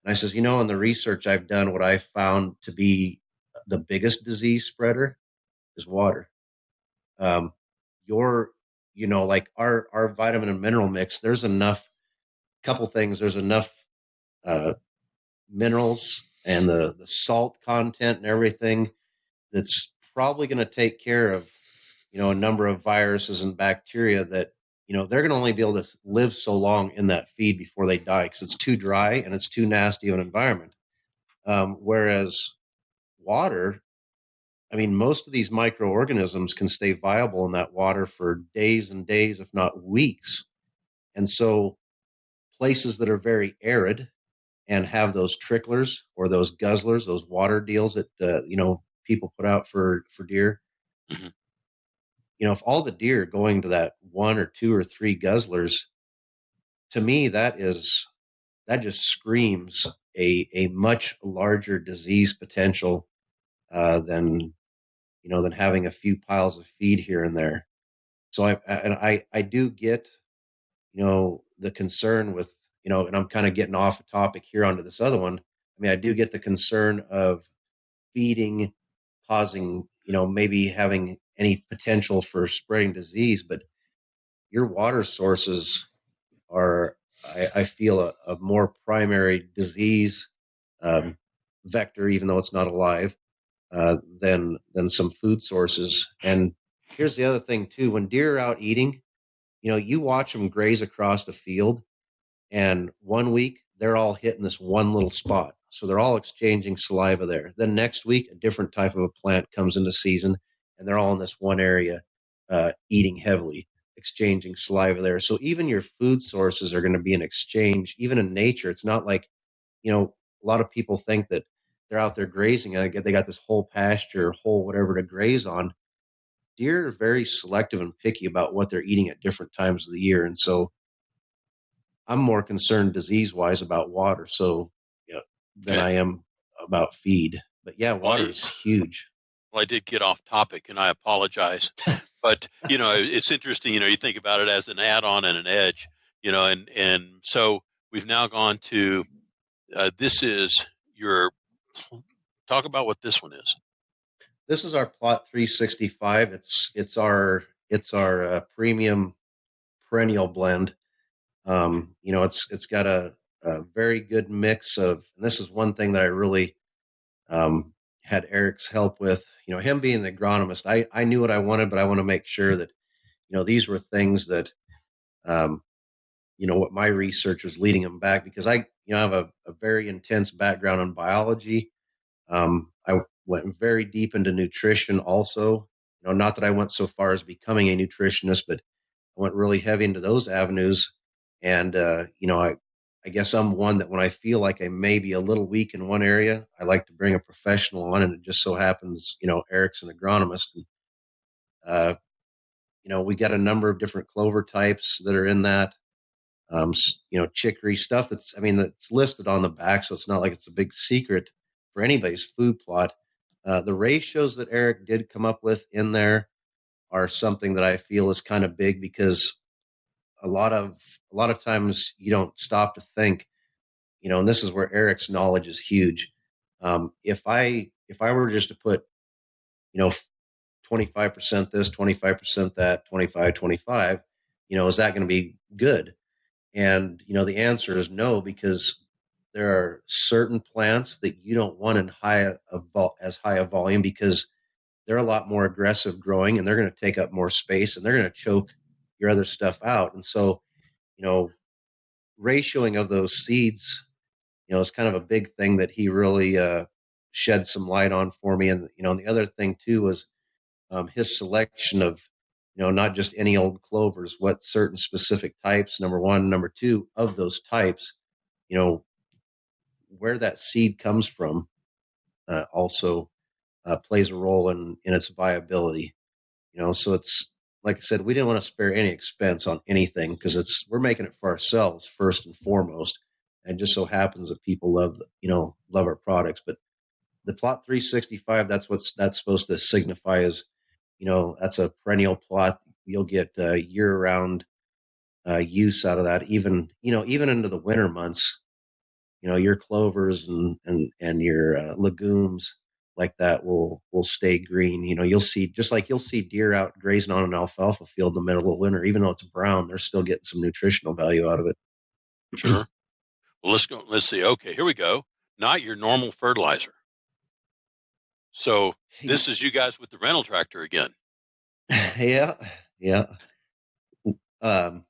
And I says, in the research I've done, what I found to be the biggest disease spreader is water. Like our vitamin and mineral mix, there's enough, couple things, there's enough minerals and the salt content and everything that's probably going to take care of, a number of viruses and bacteria that, they're going to only be able to live so long in that feed before they die because it's too dry and it's too nasty of an environment. Whereas water, I mean, most of these microorganisms can stay viable in that water for days and days, if not weeks. And so places that are very arid and have those tricklers or those guzzlers, those water deals that, people put out for deer, Mm-hmm. If all the deer are going to that 1 or 2 or 3 guzzlers, to me, that just screams a much larger disease potential than having a few piles of feed here and there. So I do get, the concern with, and I'm kind of getting off a topic here onto this other one. I mean, I do get the concern of feeding causing, maybe having any potential for spreading disease, but your water sources are, I feel, a more primary disease vector, even though it's not alive, than some food sources. And here's the other thing too: when deer are out eating, you watch them graze across the field, and 1 week they're all hitting this one little spot, so they're all exchanging saliva there. Then next week, a different type of a plant comes into season, and they're all in this one area, eating heavily, exchanging saliva there. So even your food sources are going to be an exchange. Even in nature, it's not like, a lot of people think that they're out there grazing and they got this whole pasture, whole whatever to graze on. Deer are very selective and picky about what they're eating at different times of the year. And so I'm more concerned disease-wise about water than I am about feed. But yeah, water is huge. Well, I did get off topic, and I apologize. But, it's interesting, you think about it as an add-on and an edge, and so we've now gone to, this is talk about what this one is. This is our Plot 365. It's our premium perennial blend. It's got a very good mix of, and this is one thing that I really had Eric's help with. Him being the agronomist, I knew what I wanted, but I want to make sure that, these were things that, what my research was leading him back, because I have a very intense background in biology. I went very deep into nutrition also. Not that I went so far as becoming a nutritionist, but I went really heavy into those avenues. And, I guess I'm one that when I feel like I may be a little weak in one area, I like to bring a professional on, and it just so happens, Eric's an agronomist. And, we got a number of different clover types that are in that, chicory stuff that's listed on the back. So it's not like it's a big secret for anybody's food plot. The ratios that Eric did come up with in there are something that I feel is kind of big, because a lot of times you don't stop to think, and this is where Eric's knowledge is huge. If I were just to put, 25% this, 25% that, 25, is that going to be good? And, the answer is no, because there are certain plants that you don't want in as high a volume, because they're a lot more aggressive growing, and they're going to take up more space, and they're going to choke your other stuff out. And so, ratioing of those seeds, is kind of a big thing that he really shed some light on for me. And, the other thing too was his selection of, not just any old clovers, what certain specific types, number one, number two, of those types, where that seed comes from. Also, plays a role in its viability. So it's like I said, we didn't want to spare any expense on anything because we're making it for ourselves first and foremost. And just so happens that people love our products. But the plot 365, that's supposed to signify as, that's a perennial plot. You'll get year-round use out of that, even into the winter months. Your clovers and your legumes like that will stay green. You'll see deer out grazing on an alfalfa field in the middle of winter, even though it's brown, they're still getting some nutritional value out of it. Sure. Well, let's go. Let's see. Okay, here we go. Not your normal fertilizer. So this is you guys with the rental tractor again. Yeah. Let's go.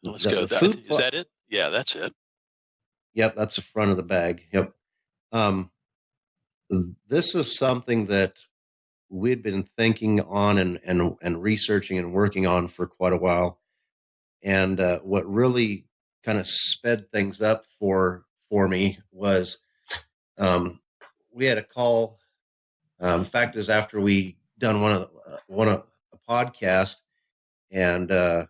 Is that it? Yeah, that's it. Yep, that's the front of the bag. Yep. This is something that we'd been thinking on and researching and working on for quite a while. And what really kind of sped things up for me was we had a call. In fact, is after we done one of a podcast, and the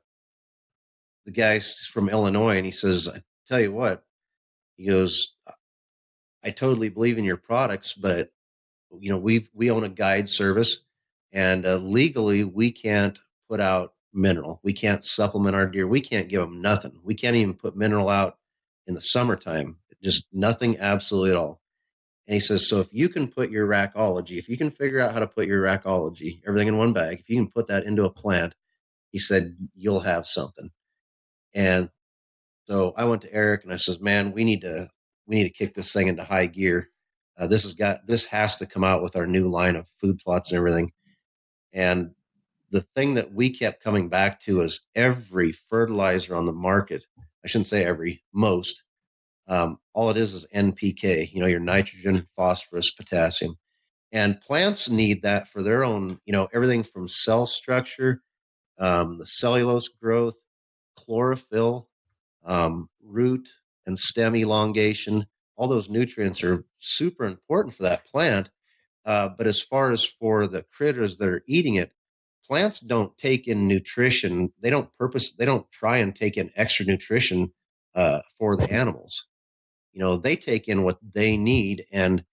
guy's from Illinois, and he says, "I tell you what," he goes, "I totally believe in your products, but we own a guide service, and legally we can't put out mineral. We can't supplement our deer. We can't give them nothing. We can't even put mineral out in the summertime. Just nothing, absolutely at all." And he says, "So if you can put your Rackology, if you can figure out how to put your Rackology, everything in one bag, if you can put that into a plant," he said, "you'll have something." And so I went to Eric and I says, "Man, we need to kick this thing into high gear. This has to come out with our new line of food plots and everything." And the thing that we kept coming back to is every fertilizer on the market. I shouldn't say every, most. All it is NPK, your nitrogen, phosphorus, potassium. And plants need that for their own, everything from cell structure, the cellulose growth, chlorophyll, root and stem elongation. All those nutrients are super important for that plant. But as far as for the critters that are eating it, plants don't take in nutrition. They don't try and take in extra nutrition for the animals. They take in what they need, and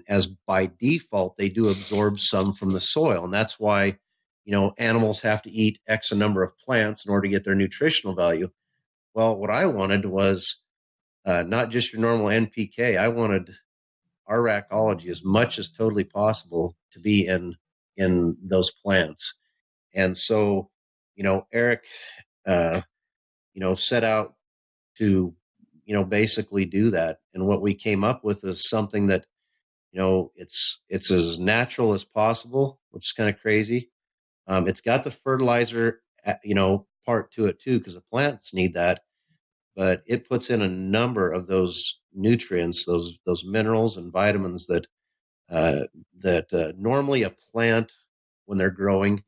as by default, they do absorb some from the soil. And that's why, animals have to eat X a number of plants in order to get their nutritional value. Well, what I wanted was not just your normal NPK. I wanted our Rackology as much as totally possible to be in those plants. And so, Eric, set out to, basically do that. And what we came up with is something that, it's as natural as possible, which is kind of crazy. It's got the fertilizer, part to it too, because the plants need that. But it puts in a number of those nutrients, those minerals and vitamins that normally a plant, when they're growing,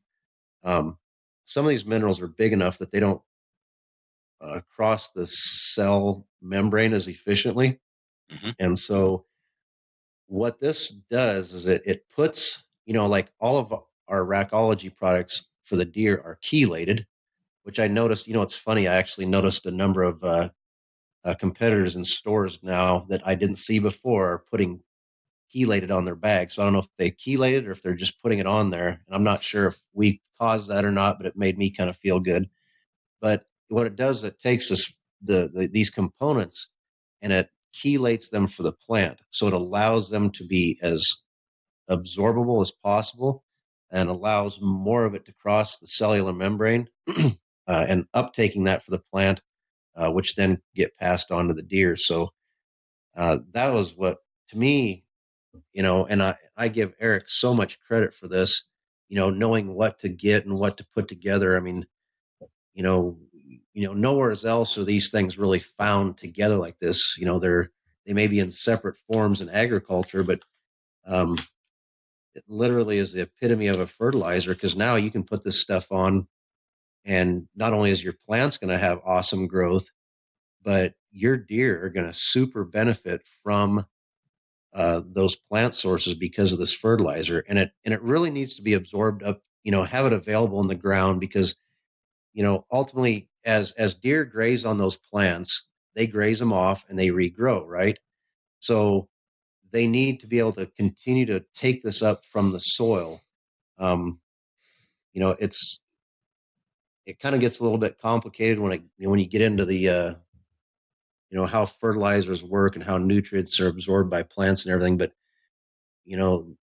some of these minerals are big enough that they don't cross the cell membrane as efficiently. Mm-hmm. And so what this does is it puts, like all of our Rackology products for the deer are chelated, which I noticed, it's funny. I actually noticed a number of competitors in stores now that I didn't see before are putting chelated on their bags. So I don't know if they chelated or if they're just putting it on there. And I'm not sure if we caused that or not, but it made me kind of feel good. But what it does, it takes these components and it chelates them for the plant. So it allows them to be as absorbable as possible and allows more of it to cross the cellular membrane and uptaking that for the plant, which then get passed on to the deer. So that was what, to me, and I give Eric so much credit for this, knowing what to get and what to put together. I mean, nowhere else are these things really found together like this. They may be in separate forms in agriculture, but it literally is the epitome of a fertilizer, because now you can put this stuff on, and not only is your plants going to have awesome growth, but your deer are going to super benefit from those plant sources because of this fertilizer, and it really needs to be absorbed up. Have it available in the ground because ultimately, as deer graze on those plants, they graze them off and they regrow, right? So they need to be able to continue to take this up from the soil. Um, it kind of gets a little bit complicated when you get into the how fertilizers work and how nutrients are absorbed by plants and everything. But you know,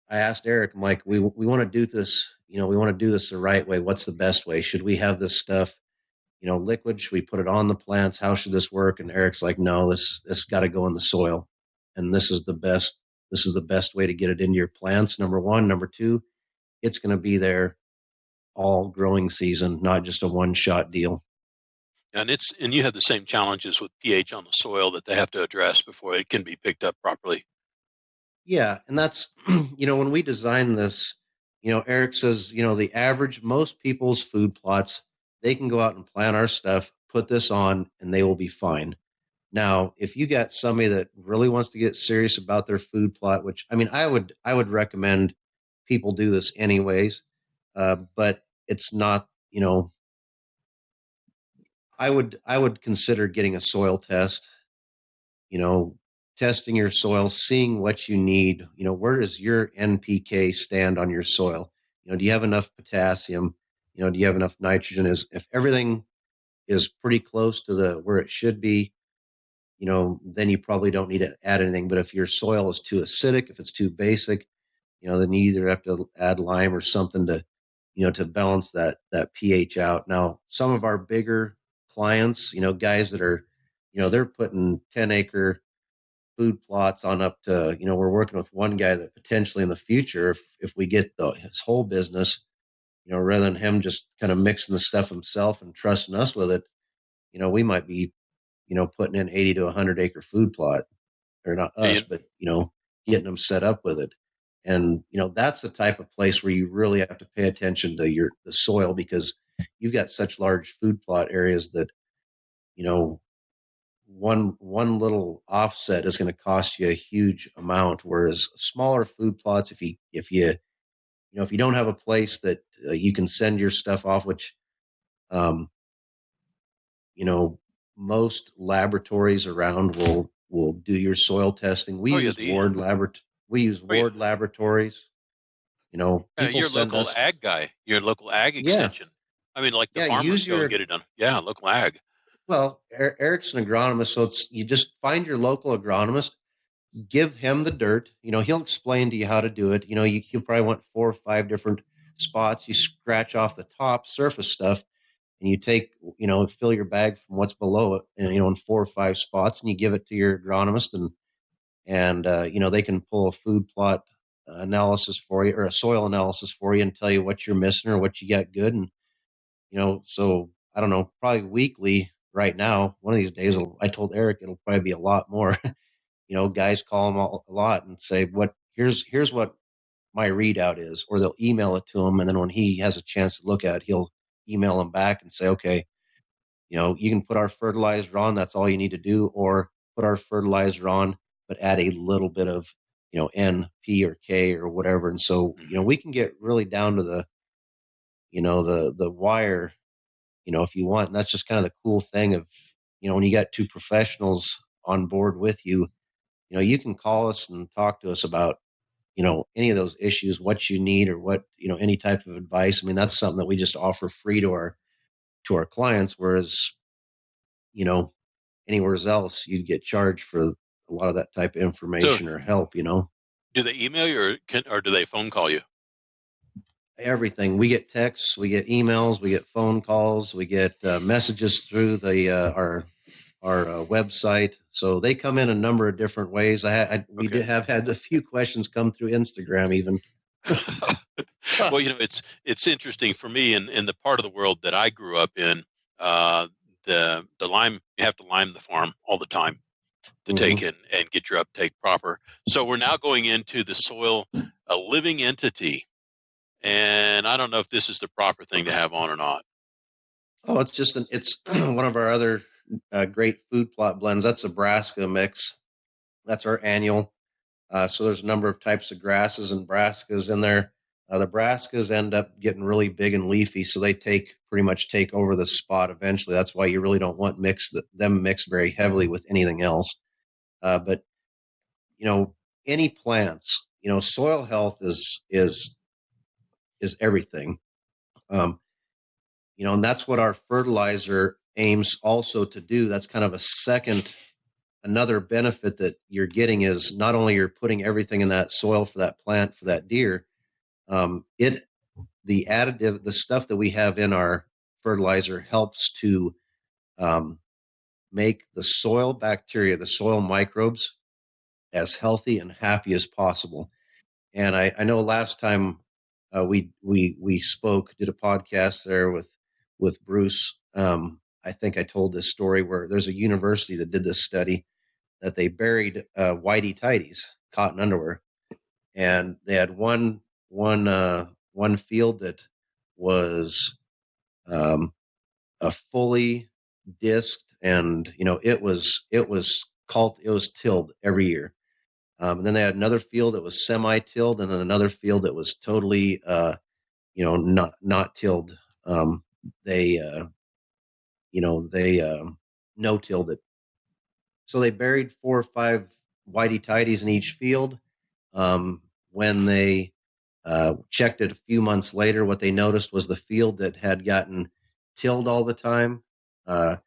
I asked Eric, I'm like, we want to do this, we want to do this the right way. What's the best way? Should we have this stuff, liquid? Should we put it on the plants? How should this work? And Eric's like, no, this got to go in the soil, and this is the best. This is the best way to get it into your plants. Number one. Number two, it's going to be there all growing season, not just a one-shot deal. And you have the same challenges with pH on the soil that they have to address before it can be picked up properly. Yeah, and that's when we design this, Eric says, the average, most people's food plots, they can go out and plant our stuff, put this on, and they will be fine. Now, if you got somebody that really wants to get serious about their food plot, which I would recommend people do this anyways, but it's not, I would consider getting a soil test, testing your soil, seeing what you need. Where does your NPK stand on your soil? Do you have enough potassium? Do you have enough nitrogen? If everything is pretty close to where it should be, then you probably don't need to add anything. But if your soil is too acidic, if it's too basic, then you either have to add lime or something to balance that pH out. Now, some of our bigger clients, guys that are, they're putting 10-acre food plots on up to, we're working with one guy that potentially in the future, if we get his whole business, rather than him just kind of mixing the stuff himself and trusting us with it, we might be, putting in 80 to 100-acre food plot, or not us, but, getting them set up with it. And, that's the type of place where you really have to pay attention to the soil, because you've got such large food plot areas that, one little offset is going to cost you a huge amount. Whereas smaller food plots, if you don't have a place that you can send your stuff off, which, most laboratories around will do your soil testing. We use Ward laboratories. People your send local us, ag guy, your local ag extension. Like the yeah, farmers go and get it done. Yeah, local ag. Well, Eric's an agronomist, so you just find your local agronomist, give him the dirt. He'll explain to you how to do it. You'll probably want 4 or 5 different spots. You scratch off the top surface stuff, and you take, fill your bag from what's below it, and in 4 or 5 spots, and you give it to your agronomist, and they can pull a food plot analysis for you, or a soil analysis for you, and tell you what you're missing or what you got good. And so I don't know, probably weekly right now. One of these days, I told Eric it'll probably be a lot more. Guys call him a lot and say, here's what my readout is, or they'll email it to him, and then when he has a chance to look at it, he'll email them back and say, okay, you can put our fertilizer on. That's all you need to do, or put our fertilizer on, but add a little bit of, N, P, or K, or whatever. And so, we can get really down to the wire, if you want. And that's just kind of the cool thing of, when you got 2 professionals on board with you, you can call us and talk to us about, any of those issues, what you need, or what, any type of advice. That's something that we just offer free to our clients, whereas, anywhere else you'd get charged for a lot of that type of information or help. Do they email you, or do they phone call you? Everything. We get texts, we get emails, we get phone calls, we get messages through our website. So they come in a number of different ways. We did have had a few questions come through Instagram even. Well, it's interesting for me in the part of the world that I grew up in. The lime, you have to lime the farm all the time to take and get your uptake proper. So we're now going into the soil, a living entity, and I don't know if this is the proper thing to have on or not. Oh, it's one of our other great food plot blends. That's a Nebraska mix. That's our annual. So there's a number of types of grasses and brassicas in there. The brassicas end up getting really big and leafy, so they pretty much take over the spot eventually. That's why you really don't want them mixed very heavily with anything else. But any plants, soil health is everything. And that's what our fertilizer aims also to do. That's kind of another benefit that you're getting is not only you're putting everything in that soil for that plant, for that deer, the additive, the stuff that we have in our fertilizer helps to make the soil bacteria, the soil microbes, as healthy and happy as possible. And I know last time we spoke, did a podcast there with Bruce. I think I told this story where there's a university that did this study that they buried whitey tighties, cotton underwear, and they had one field that was a fully disked, and it was tilled every year. And then they had another field that was semi-tilled, and then another field that was totally, not tilled. They no-tilled it. So they buried 4 or 5 whitey tighties in each field. When they checked it a few months later, what they noticed was the field that had gotten tilled all the time when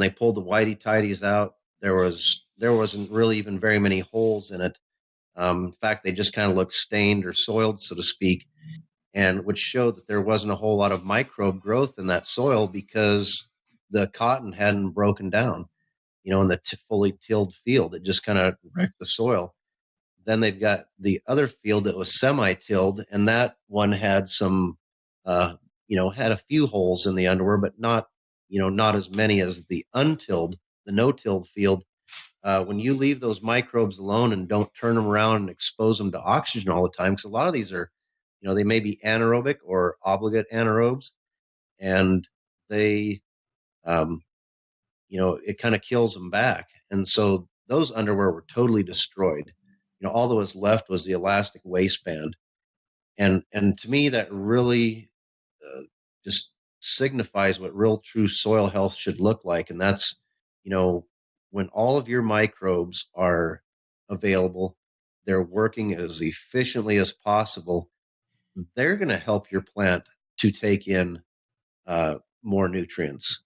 they pulled the whitey tighties out, there wasn't really even very many holes in it. In fact, they just kind of looked stained or soiled, so to speak, and which showed that there wasn't a whole lot of microbe growth in that soil because the cotton hadn't broken down, in the fully tilled field. It just kind of wrecked the soil. Then they've got the other field that was semi-tilled, and that one had had a few holes in the underwear, but not as many as the no-tilled field. When you leave those microbes alone and don't turn them around and expose them to oxygen all the time, because a lot of these are, they may be anaerobic or obligate anaerobes, and they, it kind of kills them back. And so those underwear were totally destroyed. All that was left was the elastic waistband. And to me, that really just signifies what real true soil health should look like. And that's, when all of your microbes are available, they're working as efficiently as possible, they're going to help your plant to take in more nutrients.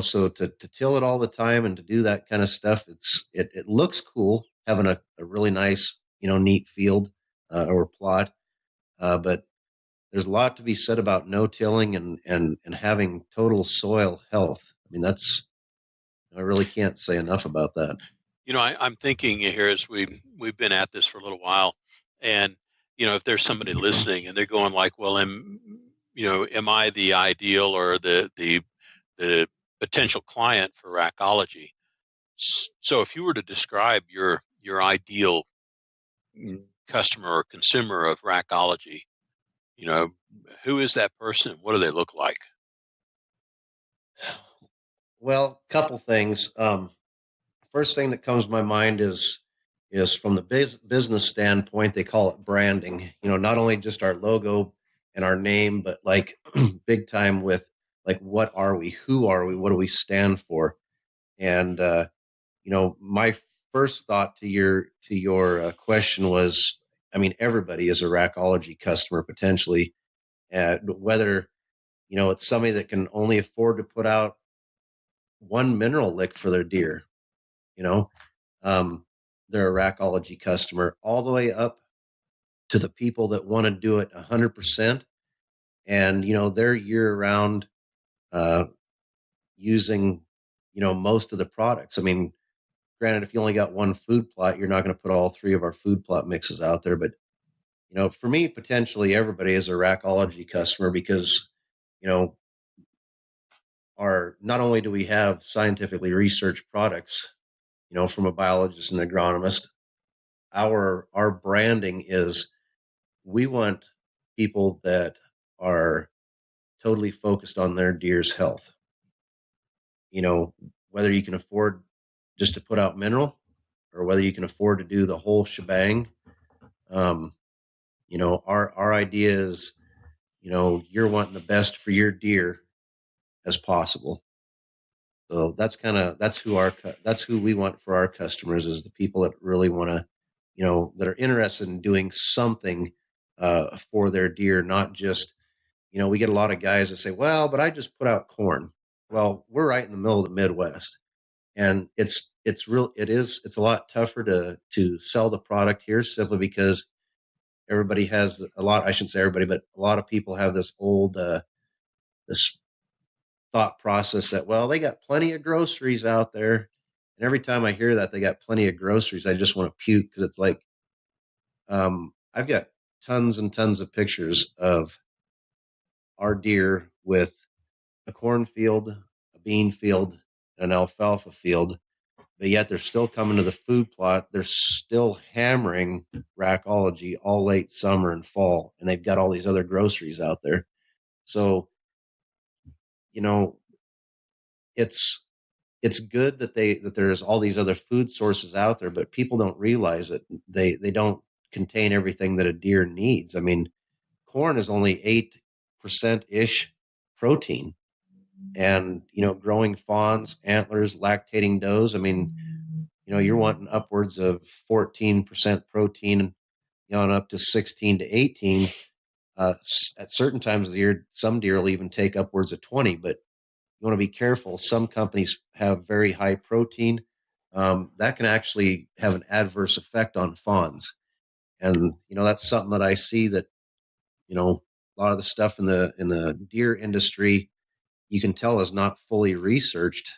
So to till it all the time and to do that kind of stuff, it looks cool having a really nice, neat field or plot. But there's a lot to be said about no-tilling and having total soil health. I mean, I really can't say enough about that. I'm thinking here as we've been at this for a little while, and if there's somebody listening and they're going like, well, am I the ideal or the potential client for Rackology? So if you were to describe your ideal customer or consumer of Rackology, who is that person? What do they look like? Well, a couple things. First thing that comes to my mind is from the business standpoint, they call it branding. Not only just our logo and our name, but like big time with like, what are we? Who are we? What do we stand for? And my first thought to your question was, I mean, everybody is a Rackology customer potentially, whether it's somebody that can only afford to put out one mineral lick for their deer. They're a Rackology customer, all the way up to the people that want to do it 100%. And, they're year round using, most of the products. I mean, granted, if you only got one food plot, you're not going to put all 3 of our food plot mixes out there. But, for me, potentially everybody is a Rackology customer because, not only do we have scientifically researched products, from a biologist and agronomist, our branding is, we want people that are totally focused on their deer's health. Whether you can afford just to put out mineral or whether you can afford to do the whole shebang. Our idea is, you're wanting the best for your deer as possible. So that's who we want for our customers, is the people that really want to, that are interested in doing something for their deer, not just, we get a lot of guys that say, well, but I just put out corn. Well, we're right in the middle of the Midwest, and it's a lot tougher to sell the product here, simply because everybody has I shouldn't say everybody, but a lot of people have this old this thought process that, well, they got plenty of groceries out there. And every time I hear that they got plenty of groceries, I just want to puke, because it's like, I've got tons and tons of pictures of our deer with a cornfield, a bean field, an alfalfa field, but yet they're still coming to the food plot. They're still hammering Rackology all late summer and fall, and they've got all these other groceries out there. So, it's good that there's all these other food sources out there, but people don't realize it. They don't contain everything that a deer needs. I mean, corn is only 8% ish protein, and growing fawns, antlers, lactating does. I mean, you're wanting upwards of 14% protein, and up to 16 to 18. At certain times of the year, some deer will even take upwards of 20, but you want to be careful. Some companies have very high protein. That can actually have an adverse effect on fawns. And, that's something that I see, that, a lot of the stuff in the deer industry, you can tell is not fully researched.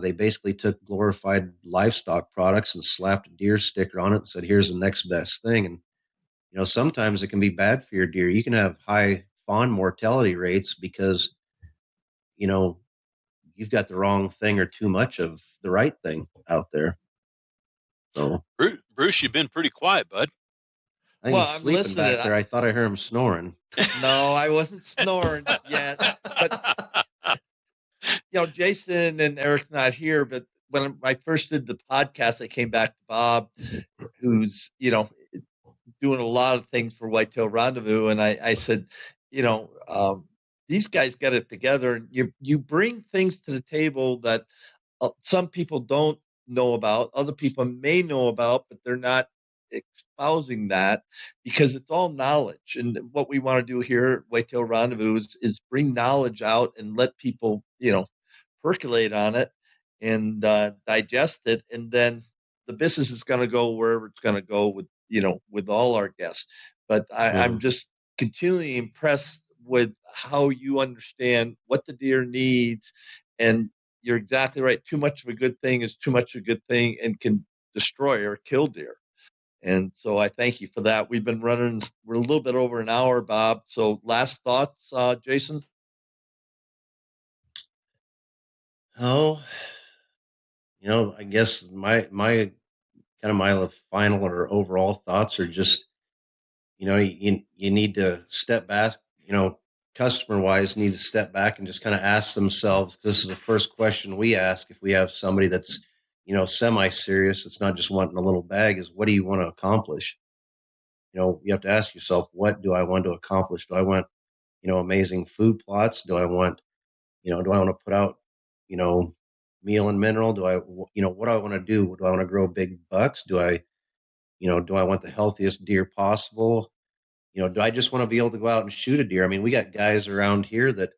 They basically took glorified livestock products and slapped a deer sticker on it and said, here's the next best thing. And, sometimes it can be bad for your deer. You can have high fawn mortality rates because, you've got the wrong thing or too much of the right thing out there. So, Bruce, you've been pretty quiet, bud. I think he's sleeping back there. I thought I heard him snoring. No, I wasn't snoring yet. But, Jason and Eric's not here, but when I first did the podcast, I came back to Bob, who's, doing a lot of things for Whitetail Rendezvous. And I said, these guys got it together. And you bring things to the table that some people don't know about, other people may know about, but they're not espousing that, because it's all knowledge. And what we want to do here at Whitetail Rendezvous is bring knowledge out and let people, percolate on it and digest it. And then the business is going to go wherever it's going to go with all our guests. But I'm just continually impressed with how you understand what the deer needs. And you're exactly right. Too much of a good thing is too much of a good thing and can destroy or kill deer. And so I thank you for that. We're a little bit over an hour, Bob. So last thoughts, Jason? Oh, I guess my final or overall thoughts are just, you need to step back, customer wise, need to step back and just kind of ask themselves. This is the first question we ask if we have somebody that's, semi-serious. It's not just wanting a little bag, is what do you want to accomplish? You have to ask yourself, what do I want to accomplish? Do I want, amazing food plots? Do I want to put out, meal and mineral? Do I, what do I want to do? Do I want to grow big bucks? Do I want the healthiest deer possible? Do I just want to be able to go out and shoot a deer? I mean, we got guys around here that,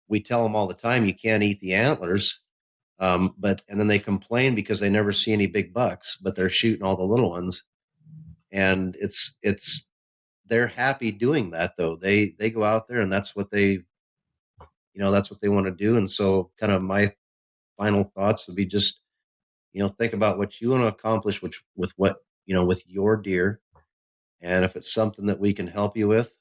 we tell them all the time, you can't eat the antlers. And then they complain because they never see any big bucks, but they're shooting all the little ones. And they're happy doing that, though. They go out there and that's what they want to do. And so kind of my final thoughts would be just, think about what you want to accomplish, with your deer. And if it's something that we can help you with,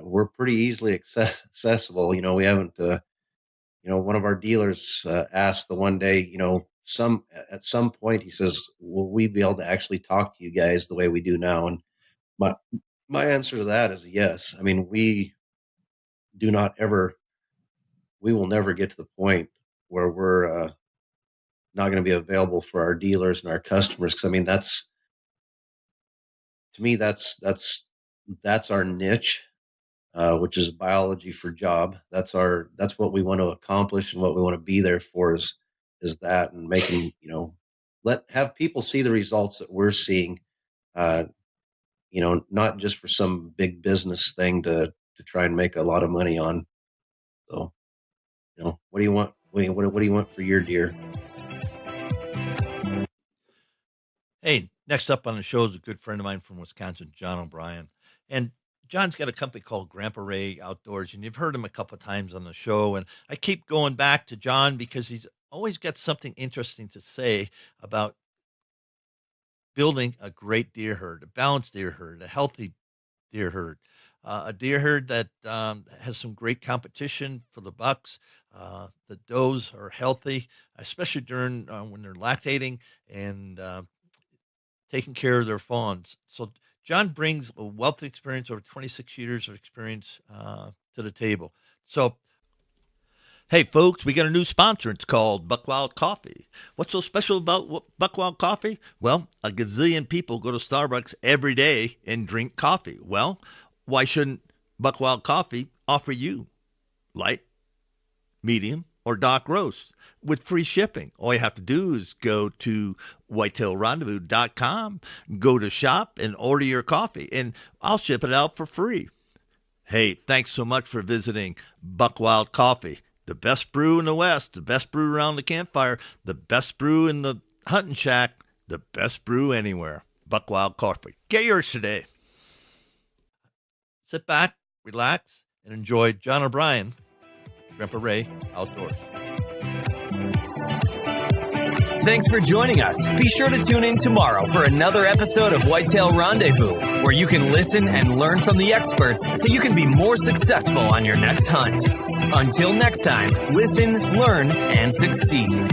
we're pretty easily accessible. We haven't, one of our dealers asked the one day, at some point he says, will we be able to actually talk to you guys the way we do now? And my answer to that is yes. I mean, we will never get to the point where we're, not going to be available for our dealers and our customers. Because I mean, to me, that's our niche, which is biology for job. That's what we want to accomplish and what we want to be there for is that, and making, have people see the results that we're seeing, not just for some big business thing to try and make a lot of money on. So, what do you want? What do you want for your deer? Hey, next up on the show is a good friend of mine from Wisconsin, John O'Brien. And John's got a company called Grandpa Ray Outdoors, and you've heard him a couple of times on the show. And I keep going back to John because he's always got something interesting to say about building a great deer herd, a balanced deer herd, a healthy deer herd, a deer herd that has some great competition for the bucks. The does are healthy, especially during when they're lactating and taking care of their fawns. So John brings a wealth of experience, over 26 years of experience to the table. So, hey, folks, we got a new sponsor. It's called Buckwild Coffee. What's so special about Buckwild Coffee? Well, a gazillion people go to Starbucks every day and drink coffee. Well, why shouldn't Buckwild Coffee offer you light, medium, or dark roast with free shipping? All you have to do is go to whitetailrendezvous.com, go to shop, and order your coffee, and I'll ship it out for free. Hey, thanks so much for visiting Buckwild Coffee. The best brew in the West, the best brew around the campfire, the best brew in the hunting shack, the best brew anywhere. Buckwild Coffee. Get yours today. Sit back, relax, and enjoy John O'Brien, Grandpa Ray Outdoors. Thanks for joining us. Be sure to tune in tomorrow for another episode of Whitetail Rendezvous, where you can listen and learn from the experts so you can be more successful on your next hunt. Until next time, listen, learn, and succeed.